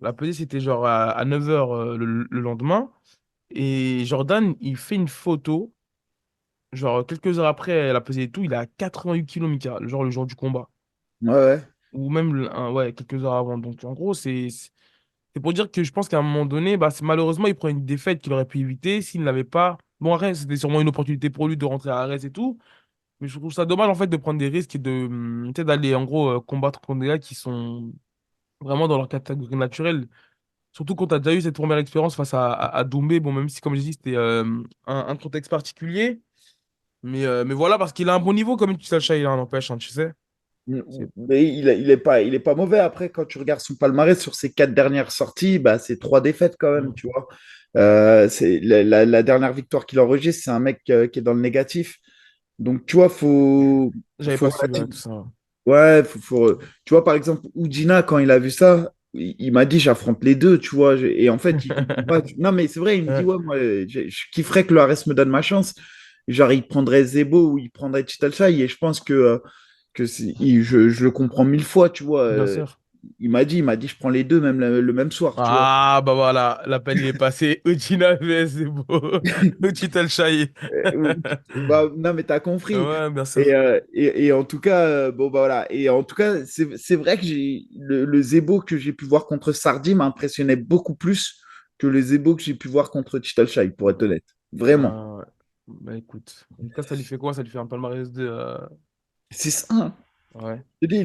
Speaker 2: La pesée, c'était genre à 9 h le lendemain. Et Jordan, il fait une photo. Genre, quelques heures après, elle a pesé et tout, il est à 88 kilos, Mika, genre le jour du combat.
Speaker 1: Ouais, ouais.
Speaker 2: Ou même, ouais, quelques heures avant. Donc, en gros, c'est pour dire que je pense qu'à un moment donné, bah, malheureusement, il prend une défaite qu'il aurait pu éviter s'il ne l'avait pas. Bon, après, c'était sûrement une opportunité pour lui de rentrer à Arès et tout. Mais je trouve ça dommage, en fait, de prendre des risques et tu sais, d'aller, en gros, combattre contre des gars qui sont vraiment dans leur catégorie naturelle. Surtout quand tu as déjà eu cette première expérience face à Doumbé. Bon, même si, comme j'ai dit, c'était un contexte particulier. Mais voilà, parce qu'il a un bon niveau, comme tu sais, il en empêche, hein, tu sais. C'est...
Speaker 1: Mais il est pas mauvais. Après, quand tu regardes son palmarès sur ses 4 dernières sorties, bah, c'est 3 défaites quand même,
Speaker 2: Mm.
Speaker 1: tu vois. C'est la dernière victoire qu'il enregistre, c'est un mec qui est dans le négatif. Donc, tu vois,
Speaker 2: J'avais
Speaker 1: faut
Speaker 2: pas suivi
Speaker 1: relativiser.
Speaker 2: tout ça.
Speaker 1: Ouais, tu vois, par exemple, Oudina, quand il a vu ça, il m'a dit, j'affronte les deux, tu vois. Et en fait, il comprend pas. Non, mais c'est vrai, il me dit,
Speaker 2: Ouais,
Speaker 1: ouais, moi, je kifferais que le Ares me donne ma chance. Genre, il prendrait Zebo ou il prendrait Chitalchai. Et je pense je le comprends 1000 fois, tu vois.
Speaker 2: bien sûr.
Speaker 1: Il m'a dit, je prends les deux, même le même soir, tu vois.
Speaker 2: Ah, bah voilà, l'appel il est passé. Ojina vs, c'est beau. Ojita El Shahi.
Speaker 1: Bah, non, mais t'as compris.
Speaker 2: Ouais, bien
Speaker 1: Et,
Speaker 2: sûr.
Speaker 1: euh, et, et en tout cas, bon, bah voilà. Et en tout cas, c'est vrai que le Zebo que j'ai pu voir contre Sardi m'impressionnait beaucoup plus que le Zebo que j'ai pu voir contre Chitalchai, pour être honnête. Vraiment.
Speaker 2: Ouais. Bah écoute, en tout cas, ça lui fait quoi? Ça lui fait un palmarès de.
Speaker 1: C'est ça, hein.
Speaker 2: Ouais.
Speaker 1: Je te dis,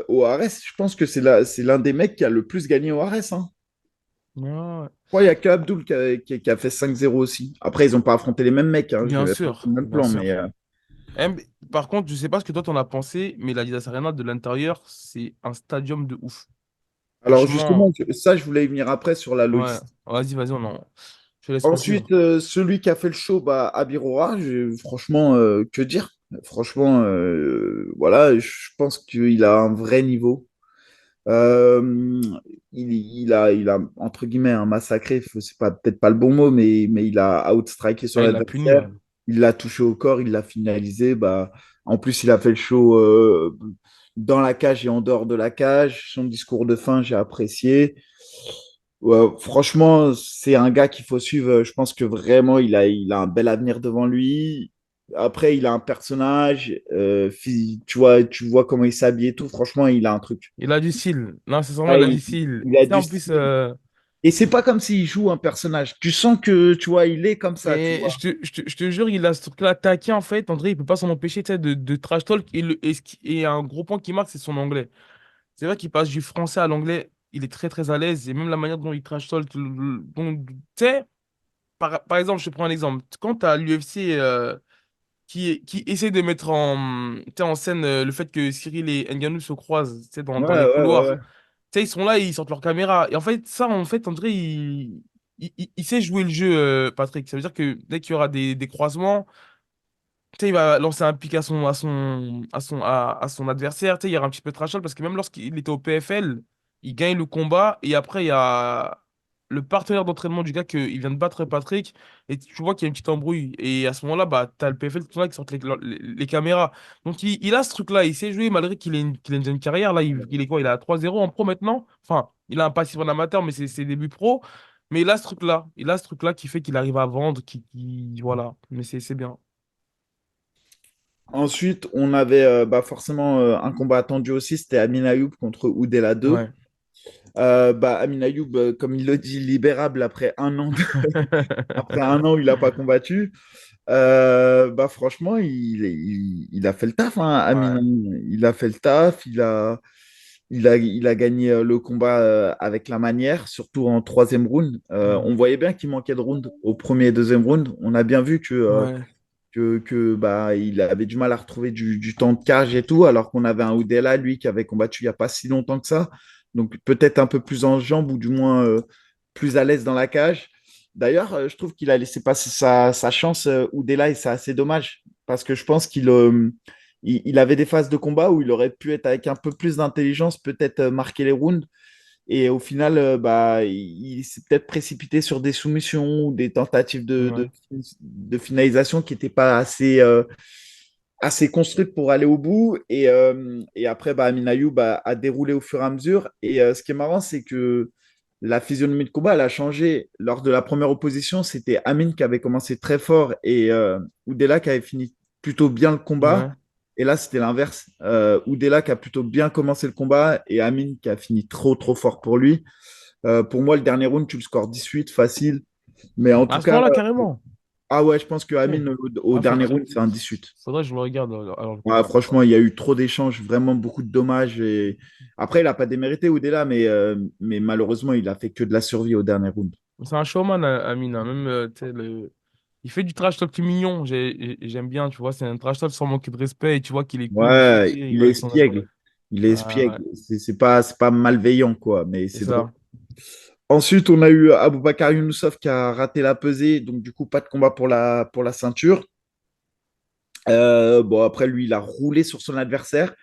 Speaker 1: au Ares, je pense que c'est l'un des mecs qui a le plus gagné au Ares, hein.
Speaker 2: Ouais,
Speaker 1: Je crois qu'il n'y a que Abdul qui a fait 5-0 aussi. Après, ils n'ont pas affronté les mêmes mecs, hein. Je
Speaker 2: bien
Speaker 1: vais pas faire
Speaker 2: sûr,
Speaker 1: le même
Speaker 2: bien
Speaker 1: plan, mais.
Speaker 2: sûr. Par contre, je sais pas ce que toi t'en as pensé, mais la Lidas Arena de l'intérieur, c'est un stadium de ouf.
Speaker 1: Alors
Speaker 2: Franchement,
Speaker 1: justement, ça, je voulais y venir après sur la
Speaker 2: ouais.
Speaker 1: logistique.
Speaker 2: Vas-y, je te laisse
Speaker 1: Ensuite,
Speaker 2: poursuivre.
Speaker 1: celui qui a fait le show, bah, Abirora, franchement, que dire? Franchement, voilà, je pense qu'il a un vrai niveau. Euh, il a, entre guillemets, un massacré, c'est pas, peut-être pas le bon mot, mais il a outstriké son
Speaker 2: Ah, il l'a puni,
Speaker 1: adversaire.
Speaker 2: ouais.
Speaker 1: Il l'a touché au corps, il l'a finalisé. Bah, en plus, il a fait le show dans la cage et en dehors de la cage. Son discours de fin, j'ai apprécié. Ouais, franchement, c'est un gars qu'il faut suivre. Je pense que vraiment, il a un bel avenir devant lui. Après, il a un personnage. Tu vois comment il s'habille et tout. Franchement, il a un truc.
Speaker 2: Il a du style. Non, c'est vraiment,
Speaker 1: Ouais,
Speaker 2: il a du
Speaker 1: il,
Speaker 2: style.
Speaker 1: il a
Speaker 2: C'est
Speaker 1: du
Speaker 2: en plus.
Speaker 1: style. Et c'est pas comme s'il joue un personnage. Tu sens que, tu vois, il est comme ça, tu
Speaker 2: Mais
Speaker 1: vois.
Speaker 2: je te jure, il a ce truc-là taquin, en fait. André, il peut pas s'en empêcher, tu sais, de trash talk. Et un gros point qui marque, c'est son anglais. C'est vrai qu'il passe du français à l'anglais. Il est très, très à l'aise. Et même la manière dont il trash talk. Tu sais, par exemple, je te prends un exemple. Quand tu as l'UFC qui essaie de mettre tu sais, en scène le fait que Cyril et Ngannou se croisent, tu sais, dans,
Speaker 1: Ouais,
Speaker 2: dans les
Speaker 1: ouais, ouais,
Speaker 2: couloirs.
Speaker 1: ouais.
Speaker 2: Tu sais, ils sont là, ils sortent leur caméra. Et en fait, ça, en fait, André, il sait jouer le jeu, Patrick. Ça veut dire que dès qu'il y aura des croisements, tu sais, il va lancer un pic à son adversaire. Tu sais, il y aura un petit peu de trash talk parce que même lorsqu'il était au PFL, il gagne le combat et après, il y a le partenaire d'entraînement du gars qu'il vient de battre Patrick, et tu vois qu'il y a une petite embrouille. Et à ce moment-là, bah, t'as le PFL qui sort les caméras. Donc il a ce truc-là, il sait jouer malgré qu'il ait une jeune carrière. Là, il est quoi? Il a 3-0 en pro maintenant. Enfin, il a un passif en amateur, mais c'est ses débuts pro. Mais il a ce truc-là. Il a ce truc-là qui fait qu'il arrive à vendre, voilà. Mais c'est bien.
Speaker 1: Ensuite, on avait forcément un combat attendu aussi, c'était Amin Ayoub contre Oudela 2.
Speaker 2: Ouais.
Speaker 1: Amin Ayoub, comme il le dit, libérable après un an, après un an où il n'a pas combattu. Franchement, il a fait le taf, hein, Amin.
Speaker 2: Ouais.
Speaker 1: Il a fait le taf, il a gagné le combat avec la manière, surtout en troisième round. On
Speaker 2: Mhm.
Speaker 1: voyait bien qu'il manquait de round au premier et deuxième round. On a bien vu
Speaker 2: Ouais.
Speaker 1: il avait du mal à retrouver du temps de cage et tout, alors qu'on avait un Oudela, lui, qui avait combattu il n'y a pas si longtemps que ça. Donc peut-être un peu plus en jambes ou du moins plus à l'aise dans la cage. D'ailleurs, je trouve qu'il a laissé passer sa chance, Oudela, et c'est assez dommage, parce que je pense il avait des phases de combat où il aurait pu être avec un peu plus d'intelligence, peut-être marquer les rounds. Et au final, il s'est peut-être précipité sur des soumissions ou des tentatives
Speaker 2: Ouais.
Speaker 1: de finalisation qui n'étaient pas assez construites pour aller au bout. Et après, Amin Ayoub a déroulé au fur et à mesure. Et ce qui est marrant, c'est que la physionomie de combat, elle a changé. Lors de la première opposition, c'était Amin qui avait commencé très fort et Oudela qui avait fini plutôt bien le combat.
Speaker 2: Ouais.
Speaker 1: Et là, c'était l'inverse. Oudela qui a plutôt bien commencé le combat et Amin qui a fini trop, trop fort pour lui. Pour moi, le dernier round, tu le scores 18, facile. Mais en tout
Speaker 2: À ce
Speaker 1: cas,
Speaker 2: moment-là, carrément.
Speaker 1: ah ouais, je pense que
Speaker 2: Ok.
Speaker 1: Amin, au
Speaker 2: Ah,
Speaker 1: dernier round, c'est un 18.
Speaker 2: faudrait que je le regarde alors le
Speaker 1: Ouais,
Speaker 2: combat.
Speaker 1: franchement, il y a eu trop d'échanges, vraiment beaucoup de dommages. Et... Après, il n'a pas démérité Oudela, mais malheureusement, il a fait que de la survie au dernier round.
Speaker 2: C'est un showman, Amine, hein. Même, tu sais, il fait du trash talk qui est mignon. J'aime bien, tu vois. C'est un trash talk sans manquer de respect. Et tu vois qu'il est cool,
Speaker 1: Ouais,
Speaker 2: posé, il
Speaker 1: il
Speaker 2: va
Speaker 1: est
Speaker 2: avec son adversaire.
Speaker 1: espiègle. Il est
Speaker 2: Ah ouais,
Speaker 1: espiègle. C'est pas malveillant, quoi, mais
Speaker 2: c'est
Speaker 1: c'est drôle.
Speaker 2: ça.
Speaker 1: Ensuite, on a eu Aboubakar Younousov qui a raté la pesée, donc du coup, pas de combat pour la ceinture. Bon, après, lui, il a roulé sur son adversaire,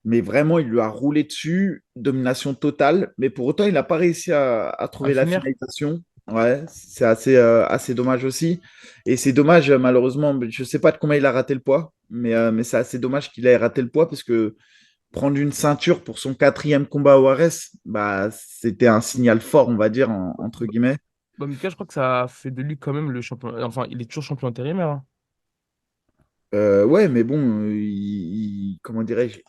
Speaker 1: mais vraiment, il lui a roulé dessus, domination totale. Mais pour autant, il n'a pas réussi à
Speaker 2: À
Speaker 1: trouver la
Speaker 2: finir.
Speaker 1: finalisation. Ouais, c'est assez dommage aussi. Et c'est dommage, malheureusement, je ne sais pas de combien il a raté le poids, mais c'est assez dommage qu'il ait raté le poids parce que prendre une ceinture pour son quatrième combat au RS, c'était un signal fort, on va dire, entre guillemets.
Speaker 2: Mika, je crois que ça a fait de lui quand même le champion. Enfin, il est toujours champion intérimaire, hein.
Speaker 1: Ouais, mais bon, comment dirais-je,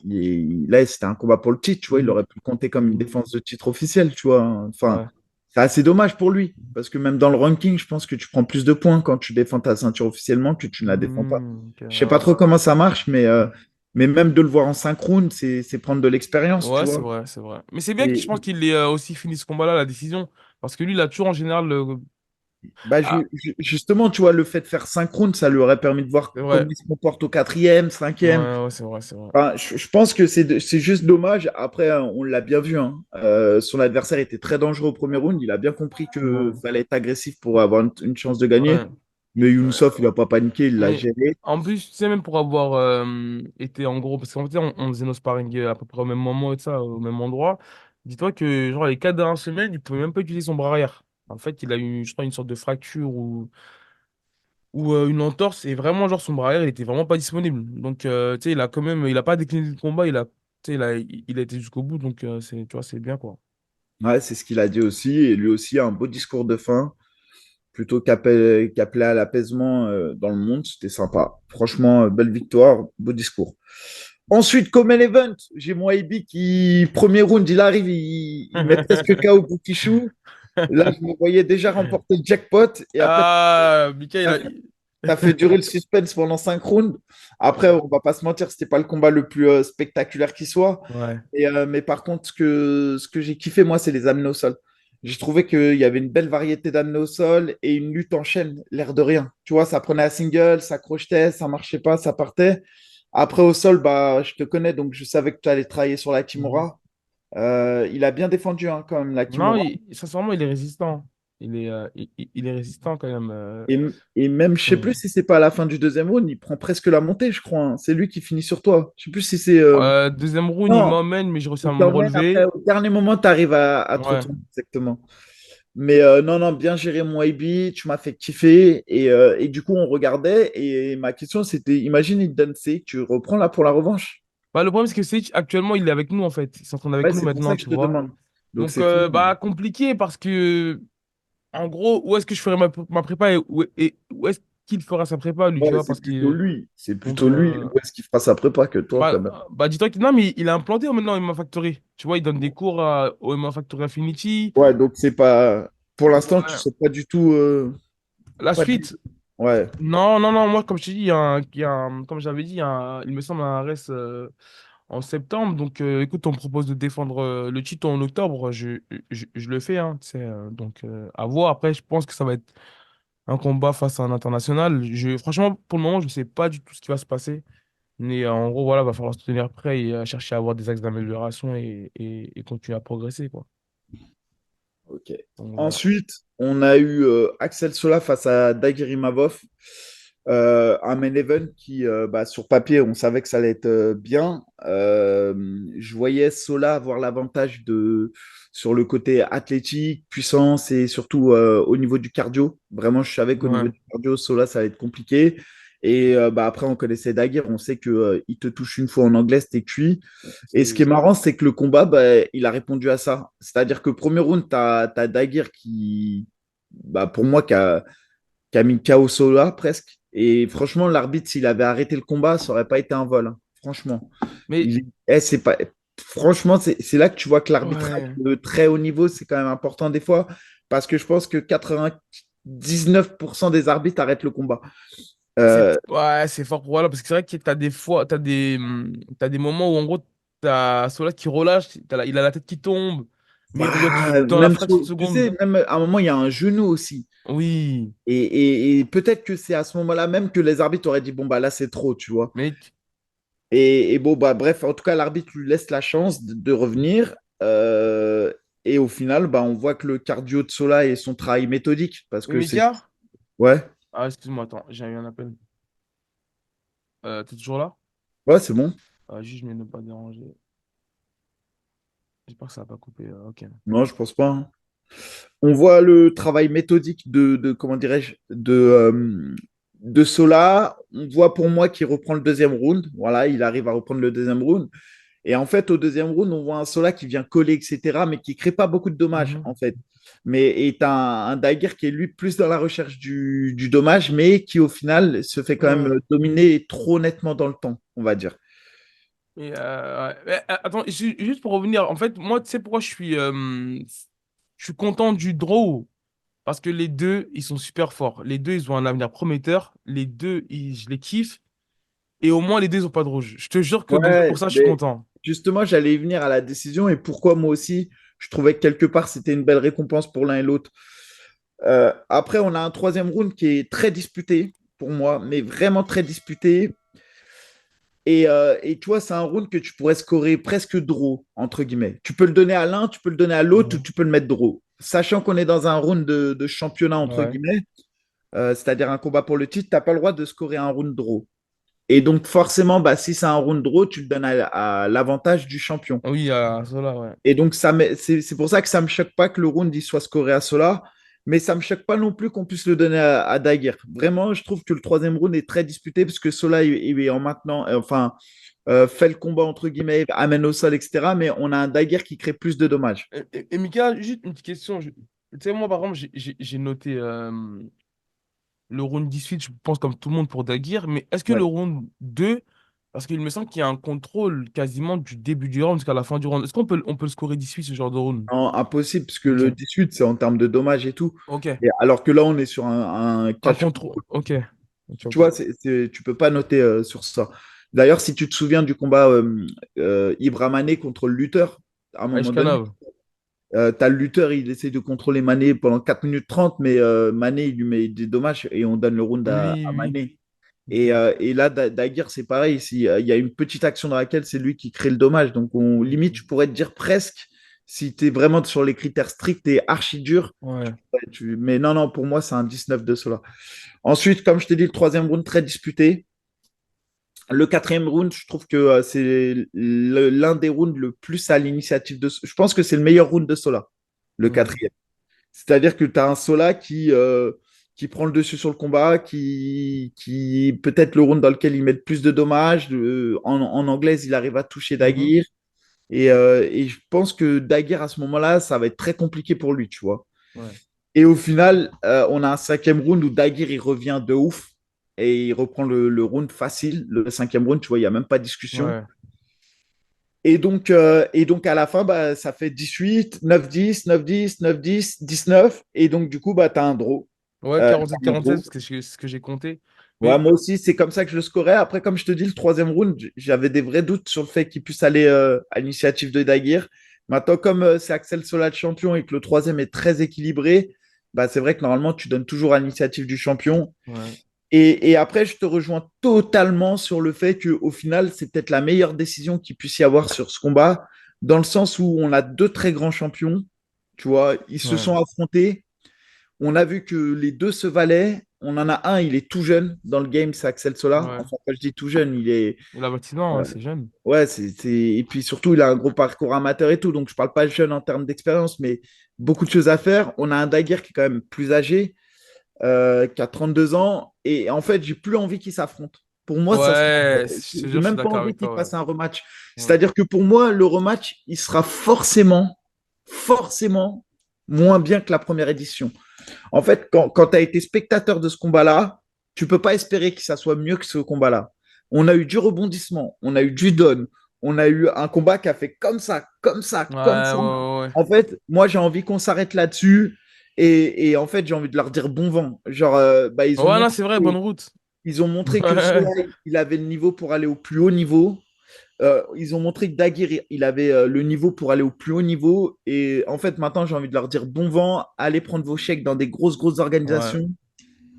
Speaker 1: là, c'était un combat pour le titre, tu vois, il
Speaker 2: Mhm.
Speaker 1: aurait pu le compter comme une
Speaker 2: Mhm.
Speaker 1: défense de titre officielle, tu vois. Enfin,
Speaker 2: Ouais.
Speaker 1: c'est assez dommage pour lui, parce que même dans le ranking, je pense que tu prends plus de points quand tu défends ta ceinture officiellement que tu ne la défends pas.
Speaker 2: Ok,
Speaker 1: Je sais pas
Speaker 2: ouais.
Speaker 1: trop comment ça marche, mais même de le voir en synchrone, c'est prendre de l'expérience, tu
Speaker 2: Ouais, c'est
Speaker 1: vois.
Speaker 2: vrai, c'est vrai. Mais c'est bien que je
Speaker 1: Et
Speaker 2: pense qu'il ait aussi fini ce combat-là, la décision. Parce que lui, il a toujours en général Ah,
Speaker 1: justement, tu vois, le fait de faire synchrone, ça lui aurait permis de voir
Speaker 2: c'est
Speaker 1: comment
Speaker 2: vrai.
Speaker 1: il se comporte au quatrième, cinquième.
Speaker 2: Ouais, ouais, c'est vrai, c'est vrai.
Speaker 1: Enfin, je pense que c'est juste dommage. Après, on l'a bien vu, hein. Son adversaire était très dangereux au premier round. Il a bien compris qu'il
Speaker 2: Ouais,
Speaker 1: fallait être agressif pour avoir une chance de gagner.
Speaker 2: ouais,
Speaker 1: Mais
Speaker 2: ouais.
Speaker 1: Younousov, il n'a pas paniqué, il l'a
Speaker 2: Mais
Speaker 1: géré.
Speaker 2: en plus, tu sais, même pour avoir été en gros, parce qu'en fait, on faisait nos sparring à peu près au même moment et tout ça, au même endroit. Dis-toi que, genre, les 4 dernières semaines, il pouvait même pas utiliser son bras arrière. En fait, il a eu, je crois, une sorte de fracture ou une entorse, et vraiment, genre, son bras arrière, il était vraiment pas disponible. Donc, tu sais, il a quand même, il a pas décliné le combat, tu sais, il a été jusqu'au bout, donc, tu vois, c'est bien, quoi.
Speaker 1: Ouais, c'est ce qu'il a dit aussi. Et lui aussi a un beau discours de fin, plutôt qu'appelé à l'apaisement dans le monde. C'était sympa. Franchement, belle victoire, beau discours. Ensuite, comme event, j'ai mon AB qui, premier round, il arrive, il met presque KO Boukishou. Là, je me voyais déjà remporter le jackpot. Et après,
Speaker 2: Ah, Mika,
Speaker 1: tu as fait durer le suspense pendant 5 rounds. Après, on va pas se mentir, c'était pas le combat le plus spectaculaire qui soit.
Speaker 2: Ouais.
Speaker 1: Mais par contre, ce que j'ai kiffé, moi, c'est les amener au sol. J'ai trouvé qu'il y avait une belle variété d'amener au sol et une lutte en chaîne, l'air de rien. Tu vois, ça prenait à single, ça crochetait, ça marchait pas, ça partait. Après, au sol, je te connais, donc je savais que tu allais travailler sur la
Speaker 2: Mhm.
Speaker 1: Kimura. Il a bien défendu, hein, quand même, la
Speaker 2: Non,
Speaker 1: Kimura.
Speaker 2: sincèrement, il est résistant. Il est résistant quand même.
Speaker 1: Et même, je sais plus si c'est pas à la fin du deuxième round, il prend presque la montée, je crois, hein. C'est lui qui finit sur toi. Je sais plus si c'est.
Speaker 2: Deuxième round, il
Speaker 1: Non,
Speaker 2: m'emmène, mais j'ai réussi à
Speaker 1: il
Speaker 2: me
Speaker 1: t'emmène après,
Speaker 2: relever.
Speaker 1: au dernier moment, tu arrives à te
Speaker 2: Ouais.
Speaker 1: retourner. Exactement. Mais non, non, bien géré mon IB, tu m'as fait kiffer. Et du coup, on regardait. Et ma question, c'était, imagine, il te donne C, tu reprends là pour la revanche?
Speaker 2: Bah, le problème, c'est que Sage, actuellement, il est avec nous, en fait. Il s'entraîne avec
Speaker 1: Ouais,
Speaker 2: nous
Speaker 1: c'est pour ça
Speaker 2: maintenant,
Speaker 1: que je
Speaker 2: tu
Speaker 1: te
Speaker 2: vois.
Speaker 1: demande. Donc,
Speaker 2: Donc,
Speaker 1: c'est fini.
Speaker 2: bah, compliqué parce que, en gros, où est-ce que je ferai ma prépa et où est-ce qu'il fera sa prépa, lui, tu
Speaker 1: Ouais,
Speaker 2: vois,
Speaker 1: c'est
Speaker 2: parce
Speaker 1: plutôt
Speaker 2: que,
Speaker 1: lui. C'est
Speaker 2: donc,
Speaker 1: plutôt lui. Où est-ce qu'il fera sa prépa que toi, quand même?
Speaker 2: bah dis-toi que, non, mais il a implanté maintenant MMA Factory. Tu vois, il donne des cours au MMA Factory Infinity.
Speaker 1: Ouais, donc c'est pas. Pour l'instant, tu
Speaker 2: Ouais.
Speaker 1: sais pas du tout.
Speaker 2: La
Speaker 1: Pas du...
Speaker 2: suite,
Speaker 1: Ouais,
Speaker 2: non, non, non, moi, comme je t'ai dit, comme j'avais dit, il me semble, un RS en septembre. Donc, écoute, on me propose de défendre le titre en octobre. Je le fais, hein, tu sais, donc, à voir. Après, je pense que ça va être un combat face à un international. Franchement, pour le moment, je ne sais pas du tout ce qui va se passer. Mais en gros, voilà, va falloir se tenir prêt et chercher à avoir des axes d'amélioration et continuer à progresser, quoi.
Speaker 1: ok.
Speaker 2: Donc, voilà.
Speaker 1: Ensuite, on a eu Axel Sola face à Dagir Imavov. Un main event qui, bah, sur papier, on savait que ça allait être bien. Je voyais Sola avoir l'avantage sur le côté athlétique, puissance et surtout au niveau du cardio. Vraiment, je savais qu'au niveau
Speaker 2: Ouais.
Speaker 1: du cardio, Sola, ça allait être compliqué. Et bah, après, on connaissait Dagir, on sait que il te touche une fois en anglais, c'était cuit. Et ce qui est marrant, c'est que le combat, bah, il a répondu à ça. C'est-à-dire que premier round, tu as Dagir qui, bah, pour moi, qui a mis KO Sola presque. Et franchement, l'arbitre, s'il avait arrêté le combat, ça aurait pas été un vol, hein. Franchement.
Speaker 2: Mais,
Speaker 1: C'est pas... Franchement, c'est là que tu vois que l'arbitrage
Speaker 2: ouais.
Speaker 1: de très haut niveau, c'est quand même important des fois. Parce que je pense que 99% des arbitres arrêtent le combat. Euh,
Speaker 2: Ouais, c'est fort pour voilà, parce que c'est vrai que t'as des fois, t'as des moments où en gros, t'as Sola qui relâche, il a la tête qui tombe, mais il revient dans la
Speaker 1: même
Speaker 2: fraction de
Speaker 1: tu sais,
Speaker 2: seconde.
Speaker 1: même à un moment, il y a un genou aussi.
Speaker 2: Oui,
Speaker 1: Et peut-être que c'est à ce moment-là même que les arbitres auraient dit, bon, bah là, c'est trop, tu vois.
Speaker 2: mec,
Speaker 1: Et bon, bah, bref, en tout cas, l'arbitre lui laisse la chance de revenir. Et au final, bah, on voit que le cardio de Sola et son travail méthodique, parce que c'est.
Speaker 2: Mika?
Speaker 1: Ouais,
Speaker 2: Ah, excuse-moi, attends, j'ai eu un appel. T'es toujours là?
Speaker 1: ouais, c'est bon.
Speaker 2: Juste, je mets ne pas déranger. J'espère que ça va pas couper. Ok.
Speaker 1: Non, je pense pas, hein. On voit le travail méthodique comment dirais-je, de Sola. On voit pour moi qu'il reprend le deuxième round. Voilà, il arrive à reprendre le deuxième round. Et en fait, au deuxième round, on voit un Sola qui vient coller, etc., mais qui ne crée pas beaucoup de dommages,
Speaker 2: Mhm.
Speaker 1: en fait. Mais est un Dagger qui est, lui, plus dans la recherche du dommage, mais qui, au final, se fait quand même
Speaker 2: Ouais.
Speaker 1: dominer trop nettement dans le temps, on va dire.
Speaker 2: Ouais. Mais, attends, juste pour revenir, en fait, moi, tu sais pourquoi je suis content du draw? Parce que les deux, ils sont super forts. Les deux, ils ont un avenir prometteur. Les deux, je les kiffe. Et au moins, les deux, ils ont pas de rouge. Je te jure que donc pour
Speaker 1: Ouais,
Speaker 2: ça, je suis
Speaker 1: mais
Speaker 2: content.
Speaker 1: justement, j'allais y venir à la décision et pourquoi moi aussi, je trouvais que quelque part, c'était une belle récompense pour l'un et l'autre. Après, on a un troisième round qui est très disputé pour moi, mais vraiment très disputé. Et tu vois, c'est un round que tu pourrais scorer presque draw, entre guillemets. Tu peux le donner à l'un, tu peux le donner à l'autre ou
Speaker 2: Mhm.
Speaker 1: tu peux le mettre draw. Sachant qu'on est dans un round de championnat, entre
Speaker 2: Ouais.
Speaker 1: guillemets, c'est-à-dire un combat pour le titre, tu n'as pas le droit de scorer un round draw. Et donc, forcément, bah, si c'est un round draw, tu le donnes à l'avantage du champion.
Speaker 2: Oui, cela, ouais.
Speaker 1: Et donc, c'est pour ça que ça ne me choque pas que le round il soit scoré à cela, mais ça ne me choque pas non plus qu'on puisse le donner à Daguerre. Vraiment, je trouve que le troisième round est très disputé parce que Sola il est en maintenant, enfin, fait le combat entre guillemets, amène au sol, etc. Mais on a un Daguerre qui crée plus de dommages.
Speaker 2: Et Mika, juste une petite question. Tu sais, moi, par exemple, j'ai noté le round 18, je pense, comme tout le monde pour Daguerre. Mais est-ce que le
Speaker 1: Ouais.
Speaker 2: round 2, parce qu'il me semble qu'il y a un contrôle quasiment du début du round jusqu'à la fin du round. Est-ce qu'on peut le scorer 18, ce genre de round?
Speaker 1: Impossible, parce que
Speaker 2: Ok.
Speaker 1: le 18, c'est en termes de dommages et tout.
Speaker 2: Ok.
Speaker 1: Et alors que là, on est sur un
Speaker 2: Un
Speaker 1: catch.
Speaker 2: contrôle. Ok. Ok,
Speaker 1: Tu
Speaker 2: ok.
Speaker 1: vois, tu peux pas noter sur ça. D'ailleurs, si tu te souviens du combat Ibra Mané contre le lutteur, à un moment donné,
Speaker 2: Aishkanov.
Speaker 1: tu as le lutteur, il essaie de contrôler Mané pendant 4 minutes 30, mais Mané, il lui met des dommages et on donne le round à
Speaker 2: Oui, oui.
Speaker 1: Mané.
Speaker 2: Ok.
Speaker 1: Et là, Daguerre, c'est pareil. Il y a une petite action dans laquelle c'est lui qui crée le dommage. Donc, limite, je pourrais te dire presque, si tu es vraiment sur les critères stricts et archi dur,
Speaker 2: Ouais.
Speaker 1: mais non, non, pour moi, c'est un 19 de cela. Ensuite, comme je t'ai dit, le troisième round très disputé. Le quatrième round, je trouve que c'est l'un des rounds le plus à l'initiative de. Je pense que c'est le meilleur round de Sola, le
Speaker 2: Ouais.
Speaker 1: quatrième. C'est-à-dire que tu as un Sola qui prend le dessus sur le combat, qui peut-être le round dans lequel il met le plus de dommages. En anglaise, il arrive à toucher
Speaker 2: Mhm.
Speaker 1: Daguerre. Et je pense que Daguerre, à ce moment-là, ça va être très compliqué pour lui, tu vois.
Speaker 2: Ouais.
Speaker 1: Et au final, on a un cinquième round où Daguerre, il revient de ouf. Et il reprend le round facile, le cinquième round, tu vois, il n'y a même pas de discussion.
Speaker 2: Ouais.
Speaker 1: Et donc à la fin, bah, ça fait 18, 9-10, 9-10, 9-10, 19. Et donc, du coup, bah, tu as un draw.
Speaker 2: Ouais,
Speaker 1: T'as un
Speaker 2: 47-47,
Speaker 1: draw.
Speaker 2: parce que c'est ce que j'ai compté.
Speaker 1: Ouais,
Speaker 2: Mais
Speaker 1: moi aussi, c'est comme ça que je le scorais. Après, comme je te dis, le troisième round, j'avais des vrais doutes sur le fait qu'il puisse aller à l'initiative de Daguerre. Maintenant, comme c'est Axel Sola le champion et que le troisième est très équilibré, bah, c'est vrai que normalement, tu donnes toujours à l'initiative du champion.
Speaker 2: ouais.
Speaker 1: Et après, je te rejoins totalement sur le fait qu'au final, c'est peut-être la meilleure décision qu'il puisse y avoir sur ce combat, dans le sens où on a deux très grands champions, tu vois, ils se
Speaker 2: Ouais.
Speaker 1: sont affrontés, on a vu que les deux se valaient, on en a un, il est tout jeune dans le game, c'est Axel Sola,
Speaker 2: Ouais.
Speaker 1: enfin, quand je dis tout jeune, il est,
Speaker 2: Il a 29 ouais, c'est jeune.
Speaker 1: ouais, et puis surtout, il a un gros parcours amateur et tout, donc je parle pas jeune en termes d'expérience, mais beaucoup de choses à faire. On a un Daguerre qui est quand même plus âgé, qui a 32 ans. Et en fait, j'ai plus envie qu'ils s'affrontent. Pour moi, ça sera.
Speaker 2: Ouais, je te
Speaker 1: J'ai
Speaker 2: jure, je suis
Speaker 1: même pas
Speaker 2: d'accord
Speaker 1: envie
Speaker 2: avec
Speaker 1: qu'ils
Speaker 2: toi.
Speaker 1: fassent un rematch.
Speaker 2: Ouais. Ouais.
Speaker 1: C'est-à-dire que pour moi, le rematch, il sera forcément moins bien que la première édition. En fait, quand tu as été spectateur de ce combat-là, tu peux pas espérer que ça soit mieux que ce combat-là. On a eu du rebondissement, on a eu du don, on a eu un combat qui a fait comme ça, comme ça,
Speaker 2: Ouais,
Speaker 1: comme ça.
Speaker 2: ouais, ouais.
Speaker 1: En fait, moi, j'ai envie qu'on s'arrête là-dessus. Et en fait, j'ai envie de leur dire bon vent. Genre, bah,
Speaker 2: Ouais, non, c'est vrai, bonne route.
Speaker 1: ils ont montré que
Speaker 2: Ouais,
Speaker 1: Solai, il avait le niveau pour aller au plus haut niveau. Ils ont montré que Daguerre, il avait le niveau pour aller au plus haut niveau. Et en fait, maintenant, j'ai envie de leur dire bon vent, allez prendre vos chèques dans des grosses
Speaker 2: ouais,
Speaker 1: organisations.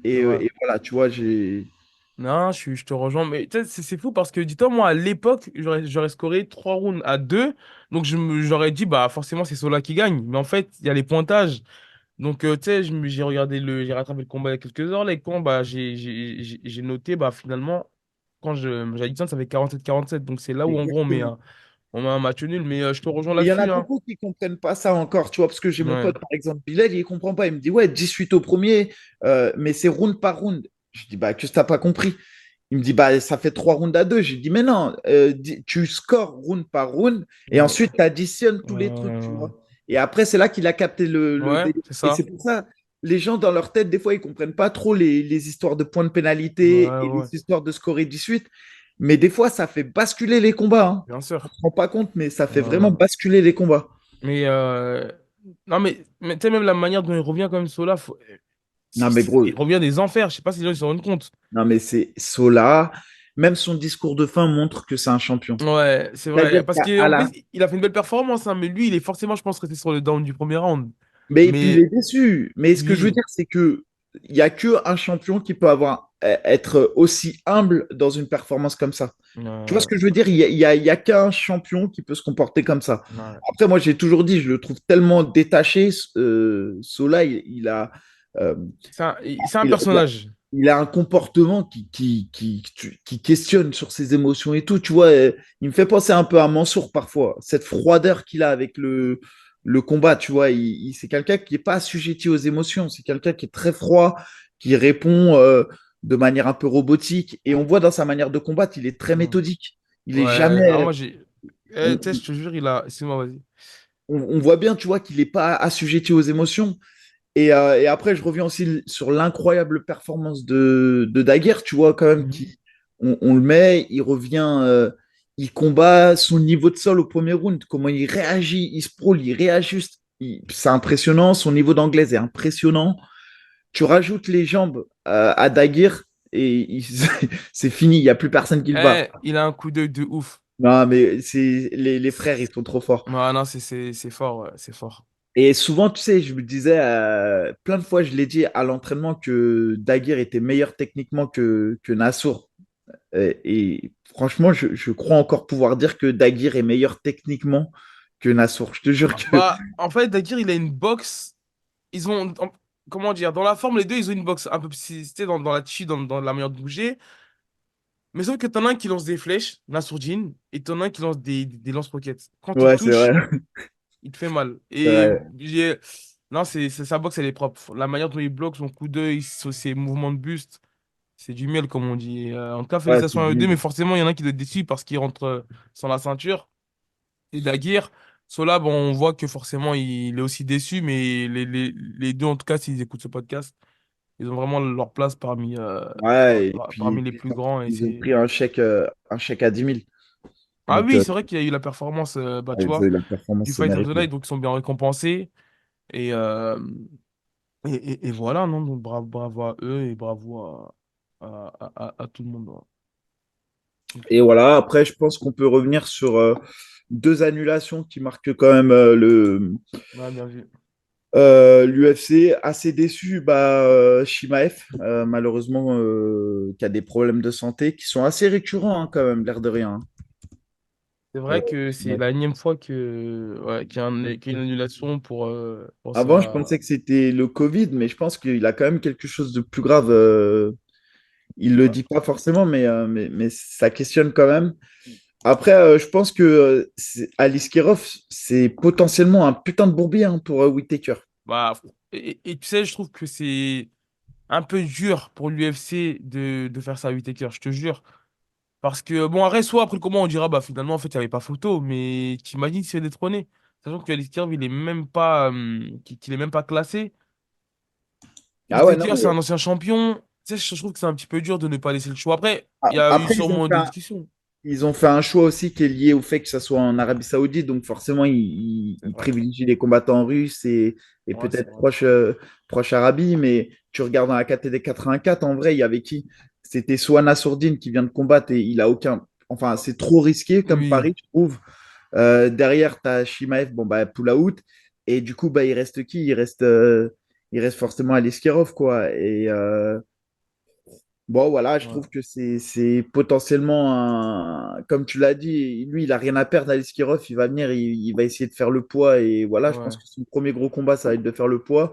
Speaker 2: c'est vrai.
Speaker 1: Et voilà, tu vois, j'ai.
Speaker 2: Non, je te rejoins. Mais tu sais, c'est fou parce que, dis-toi, moi, à l'époque, j'aurais scoré 3 rounds à 2. Donc, j'aurais dit, bah, forcément, c'est Sola qui gagne. Mais en fait, il y a les pointages. Donc, tu sais, j'ai rattrapé le combat il y a quelques heures. Là, et quand, bah, j'ai noté, bah, finalement, quand j'ai dit ça fait 47-47. Donc, c'est là où, en gros,
Speaker 1: Exactement.
Speaker 2: on met un match nul. Mais je te rejoins
Speaker 1: Et il y en a
Speaker 2: là-dessus, hein.
Speaker 1: beaucoup qui ne comprennent pas ça encore, tu vois, parce que j'ai mon
Speaker 2: Ouais,
Speaker 1: pote, par exemple, Bilal, il ne comprend pas. Il me dit, ouais, 18 au premier, mais c'est round par round. Je dis, bah, que tu n'as pas compris. Il me dit, bah, ça fait 3 rounds à 2. J'ai dit, mais non, tu scores round par round et
Speaker 2: ouais,
Speaker 1: ensuite tu additionnes tous les trucs, tu
Speaker 2: euh,
Speaker 1: vois. Et après, c'est là qu'il a capté le
Speaker 2: ouais,
Speaker 1: délire.
Speaker 2: c'est
Speaker 1: Et
Speaker 2: ça.
Speaker 1: c'est pour ça, les gens dans leur tête, des fois, ils ne comprennent pas trop les histoires de points de pénalité
Speaker 2: Ouais,
Speaker 1: et
Speaker 2: ouais,
Speaker 1: les histoires de scorer 18. Mais des fois, ça fait basculer les combats, hein.
Speaker 2: bien
Speaker 1: On ne
Speaker 2: sûr.
Speaker 1: se rend pas compte, mais ça fait vraiment
Speaker 2: Ouais.
Speaker 1: basculer les combats.
Speaker 2: Mais, non, mais tu sais, même la manière dont il revient comme Sola,
Speaker 1: Non, mais gros,
Speaker 2: il revient des enfers. Je sais pas si les gens ils se rendent compte.
Speaker 1: non, mais c'est Sola. Même son discours de fin montre que c'est un champion.
Speaker 2: Ouais, c'est
Speaker 1: C'est-à-dire
Speaker 2: vrai. Parce
Speaker 1: qu'à
Speaker 2: qu'en
Speaker 1: la
Speaker 2: plus, il a fait une belle performance, hein, mais lui, il est forcément, je pense, resté sur le down du premier round.
Speaker 1: Mais et puis il
Speaker 2: Mais
Speaker 1: est déçu. Mais ce que je veux
Speaker 2: oui,
Speaker 1: dire, c'est que il y a que un champion qui peut être aussi humble dans une performance comme ça. Tu vois ce
Speaker 2: euh,
Speaker 1: que je veux dire? Il y a qu'un champion qui peut se comporter comme ça.
Speaker 2: ouais.
Speaker 1: Après, moi, j'ai toujours dit, je le trouve tellement détaché. Sola, euh,
Speaker 2: C'est un
Speaker 1: il, il a,
Speaker 2: personnage.
Speaker 1: il a un comportement qui questionne sur ses émotions et tout. Tu vois, il me fait penser un peu à Mansour parfois. Cette froideur qu'il a avec le combat, tu vois, c'est quelqu'un qui n'est pas assujetti aux émotions. C'est quelqu'un qui est très froid, qui répond de manière un peu robotique. Et on voit dans sa manière de combattre, il est très
Speaker 2: Mm.
Speaker 1: méthodique. Il est
Speaker 2: Ouais, non,
Speaker 1: jamais.
Speaker 2: moi, tu sais,
Speaker 1: On,
Speaker 2: je te jure, il a. Excuse-moi, vas-y.
Speaker 1: on voit bien, tu vois, qu'il n'est pas assujetti aux émotions. Et après, je reviens aussi sur l'incroyable performance de Daguerre, tu vois, quand même,
Speaker 2: Mhm.
Speaker 1: on le met, il revient, il combat son niveau de sol au premier round, comment il réagit, il se prôle, il réajuste. C'est impressionnant, son niveau d'anglais est impressionnant. Tu rajoutes les jambes à Daguerre et c'est fini, il n'y a plus personne qui le bat.
Speaker 2: Il a un coup d'œil de ouf.
Speaker 1: Non, mais les frères, ils sont trop forts.
Speaker 2: Ouais, non, c'est fort, ouais, c'est fort.
Speaker 1: Et souvent, tu sais, je me disais, plein de fois, je l'ai dit à l'entraînement que Daguerre était meilleur techniquement que Nassour. Et franchement, je crois encore pouvoir dire que Daguerre est meilleur techniquement que Nassour. Je te jure que.
Speaker 2: Bah, en fait, Dakir, il a une boxe. Ils ont. Comment dire? Dans la forme, les deux, ils ont une boxe un peu c'était dans la chi, dans la manière de bouger. Mais sauf que t'en as un qui lance des flèches, la sourdine, et t'en as un qui lance des lance-roquettes. Quand il
Speaker 1: Ouais, c'est
Speaker 2: touche,
Speaker 1: vrai.
Speaker 2: il te fait mal.
Speaker 1: C'est
Speaker 2: Et
Speaker 1: vrai.
Speaker 2: Non, sa boxe, elle est propre. La manière dont il bloque, son coup d'œil, ses mouvements de buste, c'est du miel, comme on dit. En tout cas,
Speaker 1: Ouais, c'est
Speaker 2: félicitations à eux deux,
Speaker 1: du...
Speaker 2: mais forcément, il y en a un qui doit être déçu parce qu'il rentre sans la ceinture. Et Daguerre, Sola, bon, on voit que forcément, il est aussi déçu, mais les deux, en tout cas, s'ils écoutent ce podcast, ils ont vraiment leur place
Speaker 1: Ouais, et
Speaker 2: parmi les
Speaker 1: puis
Speaker 2: plus grands. Et
Speaker 1: ils ont
Speaker 2: c'est...
Speaker 1: pris un chèque à 10 000.
Speaker 2: Ah
Speaker 1: Donc,
Speaker 2: oui, c'est vrai qu'il y a eu la performance, tu
Speaker 1: ils
Speaker 2: vois,
Speaker 1: ont eu la performance,
Speaker 2: du
Speaker 1: c'est
Speaker 2: Fight of the
Speaker 1: mérité.
Speaker 2: Night, donc ils sont bien récompensés. Et, euh, et voilà, non, donc bravo à eux et bravo à tout le monde. Ouais. Donc,
Speaker 1: Et voilà, après, je pense qu'on peut revenir sur deux annulations qui marquent quand même
Speaker 2: ouais, bien vu.
Speaker 1: l'UFC. Assez déçu, Shimaev, malheureusement, qui a des problèmes de santé qui sont assez récurrents hein, quand même, l'air de rien.
Speaker 2: C'est
Speaker 1: Euh,
Speaker 2: vrai que c'est
Speaker 1: Shimaev.
Speaker 2: la énième fois ouais, qu'il y a une annulation pour
Speaker 1: Avant, je
Speaker 2: ça.
Speaker 1: pensais que c'était le Covid, mais je pense qu'il a quand même quelque chose de plus grave. Il le
Speaker 2: Ouais.
Speaker 1: dit pas forcément, mais ça questionne quand même. Après, je pense que Alice Kirov, c'est potentiellement un putain de bourbier hein, pour Whittaker.
Speaker 2: Bah, et tu sais, je trouve que c'est un peu dur pour l'UFC de faire ça à Whittaker, je te jure. Parce que, bon, après, soit après le combat, on dira, bah finalement, en fait, il n'y avait pas photo, mais t'imagines s'il se fait détrôner. Sachant que Alice Kerv, qu'il est même pas classé.
Speaker 1: Ah ouais, non,
Speaker 2: Whittaker, c'est un ancien champion. Tu sais, je trouve que c'est un petit peu dur de ne pas laisser le choix. Après, il y a eu
Speaker 1: après,
Speaker 2: sûrement des discussions.
Speaker 1: ils ont fait un choix aussi qui est lié au fait que ça soit en Arabie Saoudite, donc forcément,
Speaker 2: C'est
Speaker 1: ils
Speaker 2: vrai.
Speaker 1: privilégient les combattants russes et
Speaker 2: Ouais, c'est
Speaker 1: peut-être
Speaker 2: vrai.
Speaker 1: proche Arabie, mais tu regardes dans la KTD 84, en vrai, il y avait qui? C'était Soana Sourdine qui vient de combattre et il a aucun. Enfin, c'est trop risqué comme
Speaker 2: Oui.
Speaker 1: pari, je trouve. Derrière, tu as Shimaev, bon, bah, pull out. Et du coup, bah, il reste qui? Il reste forcément Aliskerov, quoi. Et bon, voilà, je
Speaker 2: Ouais.
Speaker 1: trouve que c'est potentiellement un. Comme tu l'as dit, lui, il a rien à perdre, Aliskerov. Il va venir, il va essayer de faire le poids. Et voilà, je pense
Speaker 2: Ouais.
Speaker 1: que son premier gros combat, ça va être de faire le poids.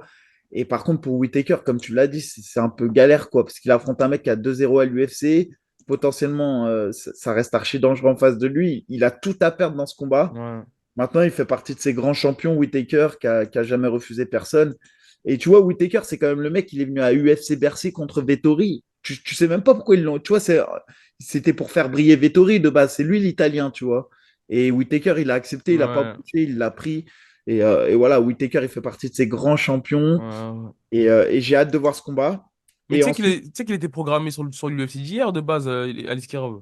Speaker 1: Et par contre, pour Whittaker, comme tu l'as dit, c'est un peu galère, quoi. Parce qu'il affronte un mec qui a 2-0 à l'UFC. Potentiellement, ça reste archi dangereux en face de lui. Il a tout à perdre dans ce combat.
Speaker 2: Ouais.
Speaker 1: Maintenant, il fait partie de ces grands champions, Whittaker, qui a jamais refusé personne. Et tu vois, Whittaker, c'est quand même le mec, il est venu à UFC Bercy contre Vettori. Tu sais même pas pourquoi ils l'ont. Tu vois, c'était pour faire briller Vettori de base. C'est lui l'Italien, tu vois. Et Whittaker, il a accepté, il a pas
Speaker 2: Ouais.
Speaker 1: bougé, il l'a pris. Et voilà, Whittaker, il fait partie de ces grands champions.
Speaker 2: Ouais.
Speaker 1: Et j'ai hâte de voir ce combat.
Speaker 2: Mais
Speaker 1: Et ensuite,
Speaker 2: tu sais qu'il était programmé sur l'UFC d'hier, de base, Alice Kerov.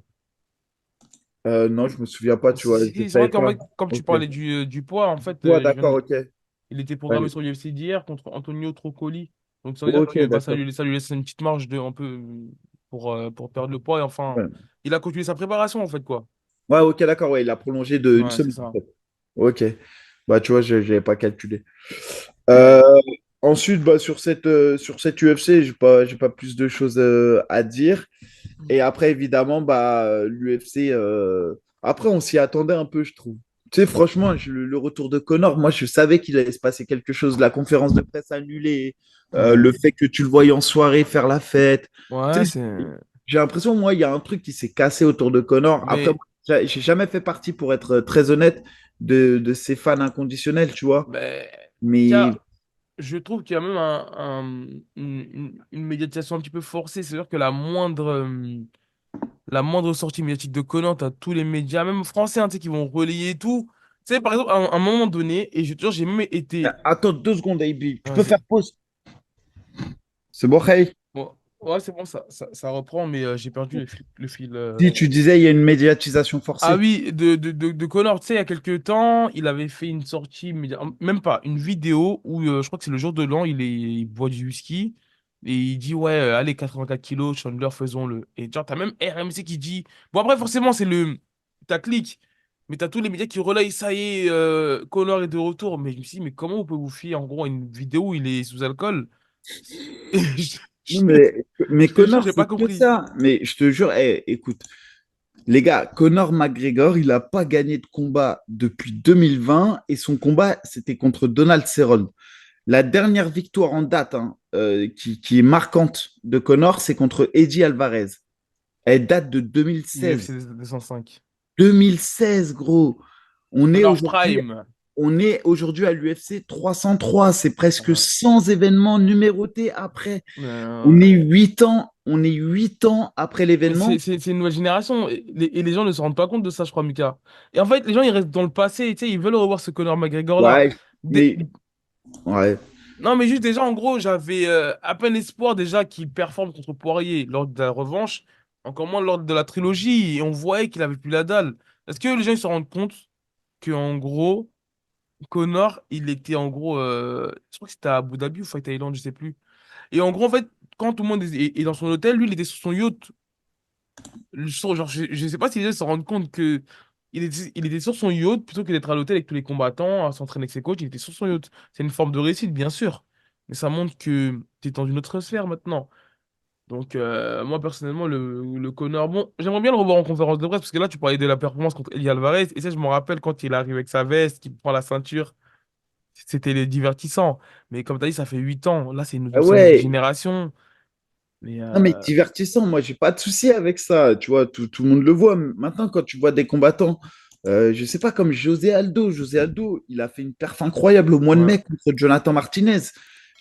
Speaker 1: non, je me souviens pas, tu vois, je ne
Speaker 2: C'est vrai
Speaker 1: savais
Speaker 2: qu'en
Speaker 1: pas.
Speaker 2: fait, comme tu
Speaker 1: Ok.
Speaker 2: parlais du poids, en fait,
Speaker 1: Ouais, d'accord, ok.
Speaker 2: il était programmé
Speaker 1: Ouais.
Speaker 2: sur l'UFC d'hier contre Antonio Trocoli. Donc ça veut dire
Speaker 1: Ok,
Speaker 2: que bah,
Speaker 1: d'accord.
Speaker 2: ça lui laisse une petite marge un peu pour perdre le poids. Et enfin,
Speaker 1: Ouais.
Speaker 2: il a continué sa préparation, en fait, quoi.
Speaker 1: Ouais, ok, d'accord, ouais, il a prolongé de une
Speaker 2: Ouais, c'est
Speaker 1: semaine.
Speaker 2: ça.
Speaker 1: Ok. Bah, tu vois, je n'avais pas calculé.
Speaker 2: Et
Speaker 1: Euh, ensuite, bah, sur cette UFC, j'ai pas plus de choses à dire. Et après, évidemment, l'UFC, après, on s'y attendait un peu, je trouve. Tu sais, franchement, le retour de Connor, moi, je savais qu'il allait se passer quelque chose. La conférence de presse annulée,
Speaker 2: ouais,
Speaker 1: le fait que tu le voyais en soirée faire la fête.
Speaker 2: ouais,
Speaker 1: Tu sais, j'ai l'impression, moi, il y a un truc qui s'est cassé autour de Connor. Après, moi,
Speaker 2: mais,
Speaker 1: j'ai jamais fait partie, pour être très honnête, de ses fans inconditionnels, tu vois.
Speaker 2: mais
Speaker 1: Mais
Speaker 2: je trouve qu'il y a même une médiatisation un petit peu forcée. C'est-à-dire que la moindre sortie médiatique de Conan, t'as tous les médias, même français, hein, tu sais, qui vont relayer et tout. Tu sais, par exemple, à un moment donné, et je te jure, j'ai même été.
Speaker 1: attends 2 secondes, AB. Tu peux
Speaker 2: Vas-y.
Speaker 1: faire pause. C'est bon, hey.
Speaker 2: Bon, ouais, c'est bon, ça reprend, mais j'ai perdu le fil.
Speaker 1: Si tu disais, il y a une médiatisation
Speaker 2: Ah
Speaker 1: forcée.
Speaker 2: oui, de Connor, tu sais, il y a quelques temps, il avait fait une sortie, même pas, une vidéo où je crois que c'est le jour de l'an, il boit du whisky et il dit, ouais, allez, 84 kilos, Chandler, faisons-le. Et genre, t'as même RMC qui dit, bon, après, forcément, ta clique, mais t'as tous les médias qui relayent, ça y est, Connor est de retour. Mais je me suis dit, mais comment vous pouvez vous fier, en gros, à une vidéo où il est sous alcool? Et
Speaker 1: Non, mais
Speaker 2: je te jure,
Speaker 1: Connor,
Speaker 2: j'ai
Speaker 1: c'est
Speaker 2: pas
Speaker 1: que
Speaker 2: compris.
Speaker 1: ça. Mais je te jure, écoute, les gars, Conor McGregor, il n'a pas gagné de combat depuis 2020 et son combat, c'était contre Donald Cerrone. La dernière victoire en date hein, qui est marquante de Conor, c'est contre Eddie Alvarez. Elle date de 2016.
Speaker 2: UFC 205.
Speaker 1: 2016, gros. On est
Speaker 2: Connor
Speaker 1: aujourd'hui
Speaker 2: Prime.
Speaker 1: on est aujourd'hui à l'UFC 303. C'est presque
Speaker 2: Ouais.
Speaker 1: 100 événements numérotés après.
Speaker 2: Euh,
Speaker 1: On est 8 ans après
Speaker 2: Mais
Speaker 1: l'événement.
Speaker 2: c'est une nouvelle génération et les gens ne se rendent pas compte de ça, je crois, Mika. Et en fait, les gens, ils restent dans le passé, tu sais, ils veulent revoir ce Conor McGregor-là.
Speaker 1: Ouais,
Speaker 2: Dé-
Speaker 1: mais ouais.
Speaker 2: Non, mais juste déjà, en gros, j'avais à peine espoir déjà qu'il performe contre Poirier lors de la revanche, encore moins lors de la trilogie, et on voyait qu'il avait plus la dalle. Est-ce que les gens ils se rendent compte que en gros, Conor, il était en gros, je crois que c'était à Abu Dhabi ou Fight Island, je sais plus. Et en gros, en fait, quand tout le monde est dans son hôtel, lui, il était sur son yacht. Genre, je sais pas si les gens se rendent compte que il était sur son yacht plutôt que d'être à l'hôtel avec tous les combattants, à s'entraîner avec ses coachs, il était sur son yacht. C'est une forme de réussite, bien sûr. Mais ça montre que tu es dans une autre sphère maintenant. Donc, moi, personnellement, le Conor, bon, j'aimerais bien le revoir en conférence de presse parce que là, tu parlais de la performance contre Elie Alvarez. Et ça, je me rappelle quand il arrive avec sa veste, qu'il prend la ceinture. C'était divertissant. Mais comme tu as dit, ça fait 8 ans. Là,
Speaker 1: Ah
Speaker 2: c'est une nouvelle
Speaker 1: ouais,
Speaker 2: génération. Mais
Speaker 1: non, mais divertissant, moi, j'ai pas de souci avec ça. Tu vois, tout le monde le voit. Maintenant, quand tu vois des combattants, je sais pas, comme José Aldo. José Aldo, il a fait une perf incroyable au mois de
Speaker 2: ouais,
Speaker 1: mai contre Jonathan Martinez.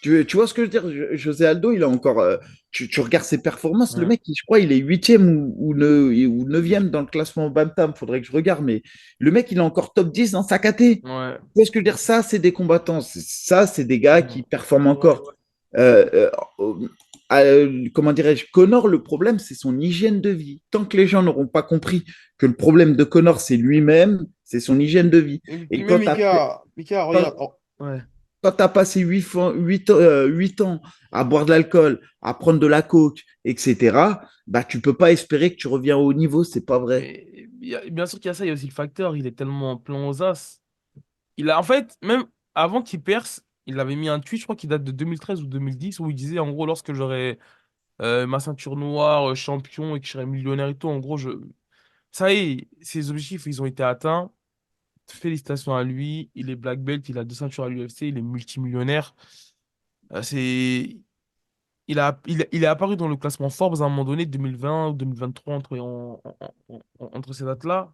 Speaker 1: Tu vois ce que je veux dire? José Aldo, il a encore. Tu regardes ses performances, le
Speaker 2: ouais,
Speaker 1: mec, je crois, il est huitième ou neuvième dans le classement Bantam. Faudrait que je regarde, mais le mec, il est encore top 10 dans sa caté.
Speaker 2: ouais.
Speaker 1: Tu vois ce que je veux dire? Ça, c'est des combattants. Ça, c'est des gars qui performent encore. Euh, euh, Comment dirais-je, Connor, le problème, c'est son hygiène de vie. Tant que les gens n'auront pas compris que le problème de Connor, c'est lui-même, c'est son hygiène de vie.
Speaker 3: Et puis
Speaker 1: Et
Speaker 3: même Mika,
Speaker 1: quand,
Speaker 3: regarde.
Speaker 2: Ouais.
Speaker 1: quand tu as passé 8 ans à boire de l'alcool, à prendre de la coke, etc., bah, tu peux pas espérer que tu reviens au haut niveau, c'est pas vrai.
Speaker 2: Mais bien sûr qu'il y a ça, il y a aussi le facteur, il est tellement plein aux as. Il a, en fait, même avant qu'il perce, il avait mis un tweet, je crois qu'il date de 2013 ou 2010, où il disait, en gros, lorsque j'aurai ma ceinture noire, champion, et que je serai millionnaire et tout, en gros, ça y est, ses objectifs, ils ont été atteints. Félicitations à lui, il est black belt, il a deux ceintures à l'UFC, il est multimillionnaire. C'est... il est apparu dans le classement Forbes à un moment donné, 2020 ou 2023, entre ces dates-là.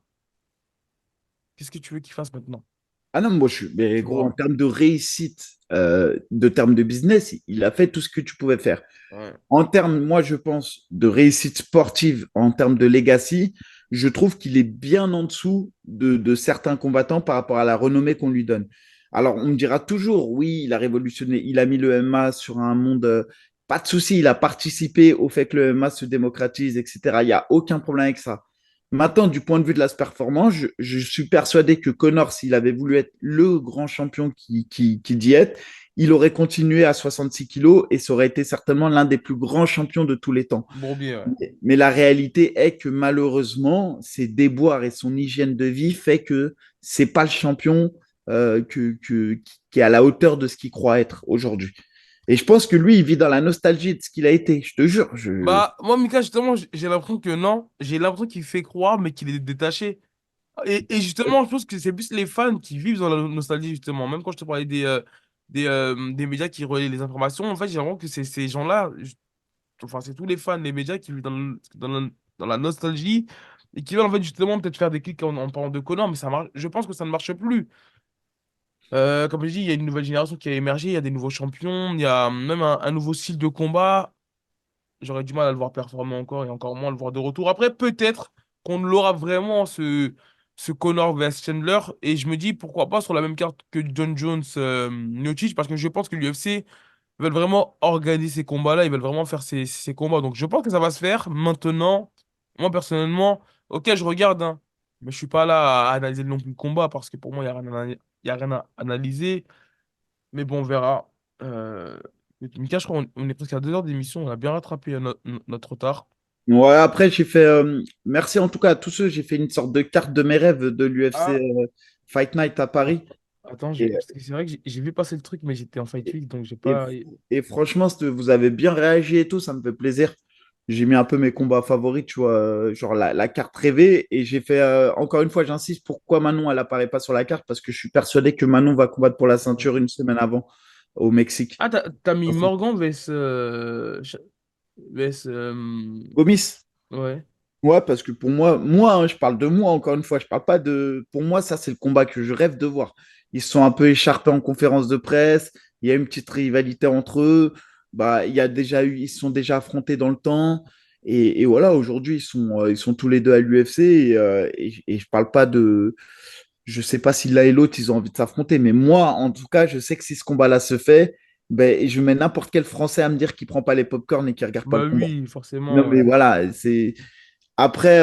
Speaker 2: Qu'est-ce que tu veux qu'il fasse maintenant?
Speaker 1: Ah non, moi, mais
Speaker 2: Tu
Speaker 1: gros, en
Speaker 2: vois?
Speaker 1: termes de réussite, de termes de business, il a fait tout ce que tu pouvais faire.
Speaker 2: Ouais.
Speaker 1: En termes, moi, je pense, de réussite sportive, en termes de legacy, je trouve qu'il est bien en dessous de certains combattants par rapport à la renommée qu'on lui donne. Alors, on me dira toujours, oui, il a révolutionné, il a mis le MMA sur un monde. Pas de souci, il a participé au fait que le MMA se démocratise, etc. Il n'y a aucun problème avec ça. Maintenant, du point de vue de la performance, je suis persuadé que Connor, s'il avait voulu être le grand champion qui dit être, il aurait continué à 66 kilos et ça aurait été certainement l'un des plus grands champions de tous les temps.
Speaker 2: Bourbier, ouais.
Speaker 1: Mais la réalité est que malheureusement, ses déboires et son hygiène de vie fait que c'est pas le champion qui est à la hauteur de ce qu'il croit être aujourd'hui. Et je pense que lui, il vit dans la nostalgie de ce qu'il a été. Je te jure.
Speaker 2: Bah, moi, Mika, justement, j'ai l'impression que non. J'ai l'impression qu'il fait croire, mais qu'il est détaché. Et justement, je pense que c'est plus les fans qui vivent dans la nostalgie, justement. Même quand je te parlais des médias qui relaient les informations, en fait, j'ai l'impression que c'est ces gens-là, enfin, c'est tous les fans, les médias qui vivent dans la nostalgie et qui veulent, en fait, justement, peut-être faire des clics en parlant de Conan, mais ça marche, je pense que ça ne marche plus. Comme je dis, il y a une nouvelle génération qui a émergé, il y a des nouveaux champions, il y a même un nouveau style de combat. J'aurais du mal à le voir performer encore et encore moins à le voir de retour. Après, peut-être qu'on l'aura vraiment, ce Conor vs Chandler. Et je me dis, pourquoi pas sur la même carte que John Jones, Miocic, parce que je pense que l'UFC veulent vraiment organiser ces combats-là, ils veulent vraiment faire ces combats. Donc je pense que ça va se faire. Maintenant, moi personnellement, ok, je regarde, hein, mais je suis pas là à analyser non plus le combat, parce que pour moi, il y a rien à analyser. Mais bon, on verra. Euh, Mika, je crois qu'on est presque à 2 heures d'émission. On a bien rattrapé notre retard.
Speaker 1: Ouais, après, j'ai fait. Merci en tout cas à tous ceux. J'ai fait une sorte de carte de mes rêves de l'UFC
Speaker 2: Ah,
Speaker 1: Fight Night à
Speaker 2: ah,
Speaker 1: Paris.
Speaker 2: attends,
Speaker 1: Et,
Speaker 2: parce que c'est vrai que j'ai vu passer le truc, mais j'étais en Fight
Speaker 1: et,
Speaker 2: Week, donc j'ai
Speaker 1: et-
Speaker 2: pas.
Speaker 1: et franchement, vous avez bien réagi et tout, ça me fait plaisir. J'ai mis un peu mes combats favoris, tu vois, genre la carte rêvée. Et j'ai fait, encore une fois, j'insiste, pourquoi Manon, elle apparaît pas sur la carte? Parce que je suis persuadé que Manon va combattre pour la ceinture une semaine avant au Mexique.
Speaker 2: Ah, t'as mis Morgan vs. vs
Speaker 1: Gomis?
Speaker 2: ouais.
Speaker 1: Ouais, parce que pour moi, hein, je parle de moi encore une fois, je parle pas de. Pour moi, ça, c'est le combat que je rêve de voir. Ils se sont un peu écharpés en conférence de presse, il y a une petite rivalité entre eux. Bah, il y a déjà eu, ils se sont déjà affrontés dans le temps. Et voilà, aujourd'hui, ils sont tous les deux à l'UFC. Et je parle pas de. Je sais pas si l'un et l'autre, ils ont envie de s'affronter. Mais moi, en tout cas, je sais que si ce combat-là se fait, ben, je mets n'importe quel Français à me dire qu'il prend pas les pop-corn et qu'il regarde pas le
Speaker 2: Bah
Speaker 1: combat.
Speaker 2: oui,
Speaker 1: Non,
Speaker 2: forcément,
Speaker 1: mais
Speaker 2: ouais.
Speaker 1: voilà, c'est. Après,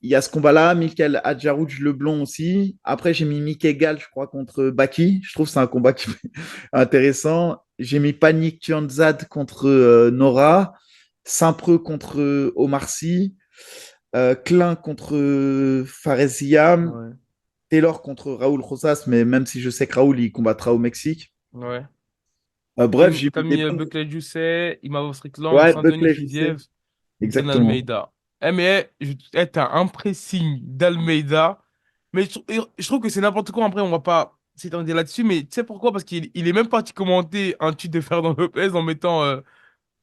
Speaker 1: il y a ce combat-là, Michael Adjarouj Leblond aussi. Après, j'ai mis Mickey Gall, je crois, contre Baki. Je trouve que c'est un combat qui est intéressant. J'ai mis Panik Tuanzad contre Nora. Saint-Preux contre Omar Sy. Klein contre Faresiam.
Speaker 2: Ouais.
Speaker 1: Taylor contre Raoul Rosas, mais même si je sais que Raoul, il combattra au Mexique.
Speaker 2: Ouais.
Speaker 1: Bref, j'ai
Speaker 2: T'as
Speaker 1: mis des
Speaker 2: mis
Speaker 1: bonnes.
Speaker 2: Buckley Juice, Imavov Strickland,
Speaker 1: Ouais,
Speaker 2: Saint-Denis
Speaker 1: Buckley, je sais.
Speaker 2: Fiziev, John
Speaker 1: Exactement.
Speaker 2: Almeida. Eh, mais t'as un pressing d'Almeida. Mais je trouve que c'est n'importe quoi. Après, on va pas s'étendre là-dessus. Mais tu sais pourquoi? Parce qu'il est même parti commenter un tweet de Fernand Lopez en mettant.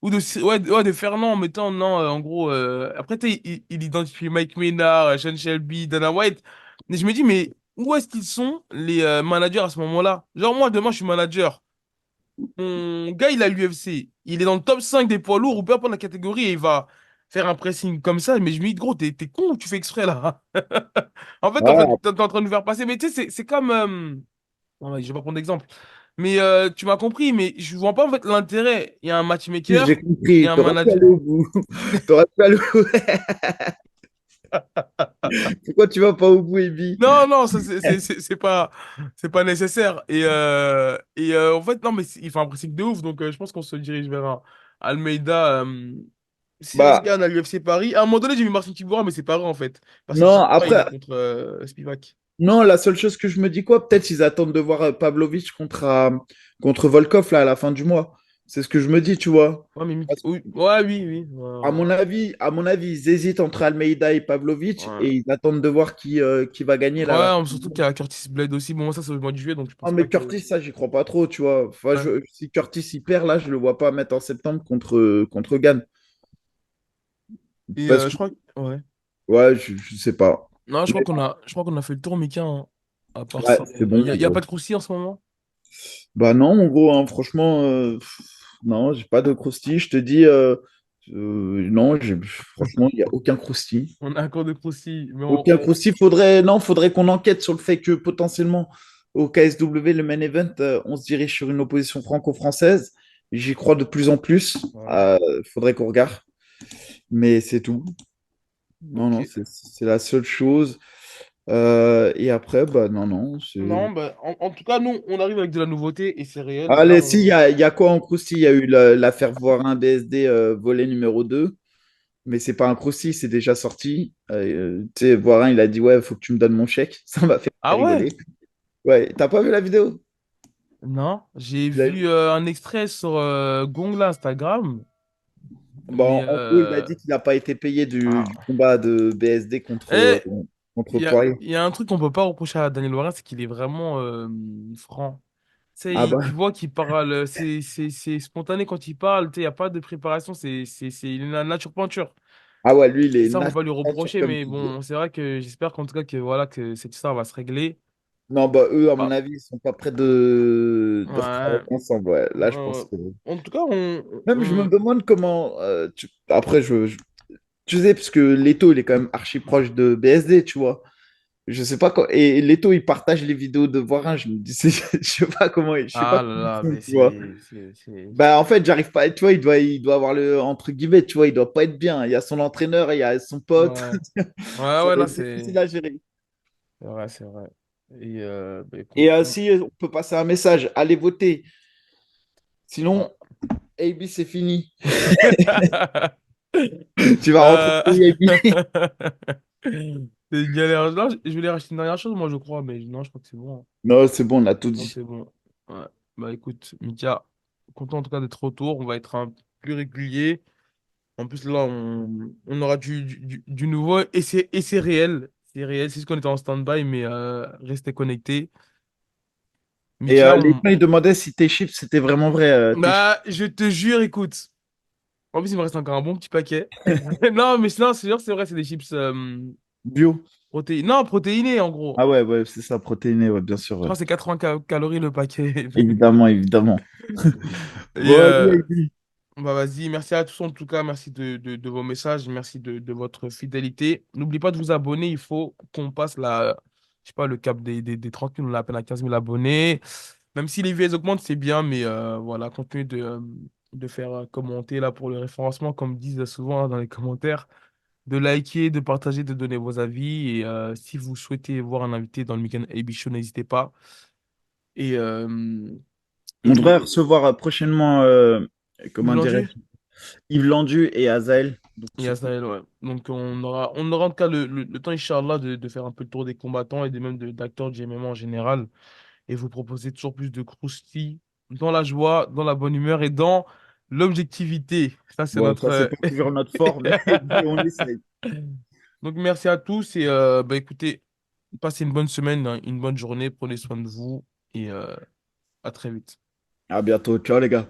Speaker 2: Ou ouais, de Fernand en mettant. Non, en gros. Après, tu sais, il identifie Mike Maynard, Sean Shelby, Dana White. Mais je me dis, mais où est-ce qu'ils sont, les managers à ce moment-là? Genre, moi, demain, je suis manager. Mon gars, il a l'UFC. Il est dans le top 5 des poids lourds ou peu importe la catégorie et il va faire un pressing comme ça. Mais je me dis, gros, t'es con ou tu fais exprès là?
Speaker 1: Ouais,
Speaker 2: T'es en train de nous faire passer. Mais tu sais, c'est comme. Non, ouais, je vais pas prendre d'exemple. Mais tu m'as compris, mais je vois pas en fait l'intérêt. Il y a un
Speaker 1: si, j'ai
Speaker 2: matchmaker et
Speaker 1: compris.
Speaker 2: un
Speaker 1: T'aurais pu
Speaker 2: manager.
Speaker 1: aller au bout. T'aurais pu aller au Pourquoi tu vas pas au bout, Ebi?
Speaker 2: Non, non, ça c'est pas nécessaire. En fait, non, mais il fait un pressing de ouf. Donc je pense qu'on se dirige vers un Almeida. Cyril
Speaker 1: Bah,
Speaker 2: Gane à l'UFC Paris. À un moment donné, j'ai vu Marcin Tibora, mais c'est pas vrai en fait. Marcin
Speaker 1: non,
Speaker 2: Tibora, il est
Speaker 1: après,
Speaker 2: contre Spivak.
Speaker 1: non, la seule chose que je me dis, quoi, peut-être ils attendent de voir Pavlovich contre Volkov, là, à la fin du mois. C'est ce que je me dis, tu vois.
Speaker 2: Ouais, mais
Speaker 1: Parce que,
Speaker 2: oui, ouais, oui, oui. Ouais,
Speaker 1: à mon avis, ils hésitent entre Almeida et Pavlovich
Speaker 2: ouais.
Speaker 1: et ils attendent de voir qui va gagner, là, à la fin
Speaker 2: Ouais,
Speaker 1: du
Speaker 2: surtout
Speaker 1: mois.
Speaker 2: qu'il y a Curtis Blade aussi. Bon, moi, ça, c'est au mois de juillet, donc je
Speaker 1: Non,
Speaker 2: pense pas
Speaker 1: mais
Speaker 2: que.
Speaker 1: Curtis, ça, j'y crois pas trop, tu vois. Enfin,
Speaker 2: Ouais.
Speaker 1: si Curtis y perd, là, je le vois pas mettre en septembre contre Gann.
Speaker 2: Et
Speaker 1: Parce
Speaker 2: je
Speaker 1: que,
Speaker 2: crois ouais.
Speaker 1: ouais, je sais pas.
Speaker 2: Non,
Speaker 1: Mais
Speaker 2: je crois qu'on a fait le tour, Mika, hein. À part
Speaker 1: ouais,
Speaker 2: ça,
Speaker 1: c'est bon,
Speaker 2: y a
Speaker 1: gros.
Speaker 2: pas de croustilles en ce moment?
Speaker 1: Bah non, en gros, hein, franchement, non, j'ai pas de croustille. Je te dis, non, franchement, il n'y a aucun croustille.
Speaker 2: On a encore de croustilles, mais
Speaker 1: Aucun croustille. Faudrait qu'on enquête sur le fait que potentiellement, au KSW, le main event, on se dirige sur une opposition franco-française. J'y crois de plus en plus.
Speaker 2: ouais.
Speaker 1: Faudrait qu'on regarde. Mais c'est tout. Non,
Speaker 2: Ok.
Speaker 1: non, c'est la seule chose. Et après, bah non, non.
Speaker 2: Non, bah, en tout cas, nous, on arrive avec de la nouveauté et c'est réel. Là,
Speaker 1: Allez, si, il y a quoi en croustille? Il y a eu l'affaire Voirin BSD volet numéro 2, mais c'est pas un croustille, c'est déjà sorti. Tu sais, Voirin, il a dit, ouais, faut que tu me donnes mon chèque. Ça m'a fait
Speaker 2: Ah ouais?
Speaker 1: rigoler. Ouais, t'as pas vu la vidéo?
Speaker 2: Non, j'ai
Speaker 1: Il a-
Speaker 2: vu un extrait sur Gong, là, Instagram, mais
Speaker 1: Bon, en gros, il a dit qu'il n'a pas été payé du
Speaker 2: ah.
Speaker 1: combat de BSD
Speaker 2: Eh,
Speaker 1: contre Poirier.
Speaker 2: il y a un truc qu'on peut pas reprocher à Daniel Warren, c'est qu'il est vraiment franc. Tu sais,
Speaker 1: Ah
Speaker 2: tu
Speaker 1: bah,
Speaker 2: vois qu'il parle, c'est spontané quand il parle, tu sais, il n'y a pas de préparation, il est la nature peinture.
Speaker 1: ah ouais, lui, il
Speaker 2: Et
Speaker 1: est
Speaker 2: ça, on peut pas lui
Speaker 1: nature,
Speaker 2: reprocher,
Speaker 1: comme
Speaker 2: mais
Speaker 1: tu dis.
Speaker 2: bon, c'est vrai que j'espère qu'en tout cas, que, voilà, que cette histoire va se régler.
Speaker 1: Non, bah, eux, à mon
Speaker 2: Bah,
Speaker 1: avis, ils sont pas prêts de
Speaker 2: ouais.
Speaker 1: retravailler ensemble. Ouais, là, je
Speaker 2: Euh,
Speaker 1: pense que.
Speaker 2: en tout cas,
Speaker 1: Même, je me demande comment. Après, tu sais, parce que Leto, il est quand même archi proche de BSD, tu vois. Je sais pas quoi. Et Leto, il partage les vidéos de Voirin. Je me dis, je sais pas comment. Je sais pas
Speaker 2: ah
Speaker 1: comment
Speaker 2: là
Speaker 1: ils
Speaker 2: là,
Speaker 1: font,
Speaker 2: mais
Speaker 1: tu vois.
Speaker 2: c'est...
Speaker 1: Bah, en fait, j'arrive pas. Tu vois, il doit avoir le. Entre guillemets, tu vois, il doit pas être bien. Il y a son entraîneur, il y a son pote.
Speaker 2: Ouais, ouais,
Speaker 1: Ça
Speaker 2: ouais,
Speaker 1: doit
Speaker 2: non,
Speaker 1: être difficile à gérer.
Speaker 2: c'est vrai, c'est vrai. Et bah,
Speaker 1: Et
Speaker 2: écoute,
Speaker 1: si on peut passer un message, allez voter.
Speaker 2: ouais.
Speaker 1: Sinon, AB, c'est fini. Tu vas rentrer
Speaker 2: Euh,
Speaker 1: chez AB.
Speaker 2: C'est une galère. Non, je voulais racheter une dernière chose, moi, je crois, mais non, je crois que c'est bon, hein.
Speaker 1: Non, c'est bon, on a tout
Speaker 2: Non,
Speaker 1: dit.
Speaker 2: c'est bon. Ouais. Bah écoute, Mika, content en tout cas d'être au retour. On va être un peu plus régulier. En plus, là, on aura du nouveau et c'est réel. C'est réel. C'est juste qu'on était en stand-by, mais restez connectés.
Speaker 1: Et
Speaker 2: Mika,
Speaker 1: les gens, ils demandaient si tes chiffres, c'était vraiment vrai, tes chiffres.
Speaker 2: bah, je te jure, écoute. En plus, il me reste encore un bon petit paquet. Non, mais sinon, c'est sûr, c'est vrai, c'est des chips
Speaker 1: Bio.
Speaker 2: non, protéinés, en gros.
Speaker 1: Ah ouais, ouais, c'est ça, protéiné, ouais, bien sûr,
Speaker 2: Je
Speaker 1: ouais.
Speaker 2: crois que c'est 80 calories le paquet.
Speaker 1: Évidemment, évidemment.
Speaker 2: Et
Speaker 1: Bon, allez,
Speaker 2: bah vas-y, merci à tous en tout cas, merci de vos messages, merci de votre fidélité. N'oubliez pas de vous abonner, il faut qu'on passe je sais pas, le cap des 30 000, on a à peine à 15 000 abonnés. Même si les vues elles augmentent, c'est bien, mais voilà, continuez de faire commenter là pour le référencement, comme disent souvent dans les commentaires, de liker, de partager, de donner vos avis. Et si vous souhaitez voir un invité dans le Weekend AB Show, n'hésitez pas. Et,
Speaker 1: on
Speaker 2: et
Speaker 1: devrait recevoir prochainement,
Speaker 2: Yves
Speaker 1: comment
Speaker 2: Landu?
Speaker 1: dirais-je, Yves Landu et Azael. Donc,
Speaker 2: Et
Speaker 1: surtout.
Speaker 2: Azaël, ouais. Donc on aura en tout cas le temps, Inch'Allah, de faire un peu le tour des combattants et même d'acteurs du MMA en général. Et vous proposer toujours plus de croustilles dans la joie, dans la bonne humeur et dans l'objectivité. Ça, c'est
Speaker 1: Bon, ça, c'est
Speaker 2: notre.
Speaker 1: pas toujours notre fort, mais, mais on essaye.
Speaker 2: Donc merci à tous et bah, écoutez, passez une bonne semaine, hein, une bonne journée, prenez soin de vous et à très vite.
Speaker 1: À bientôt. Ciao, les gars.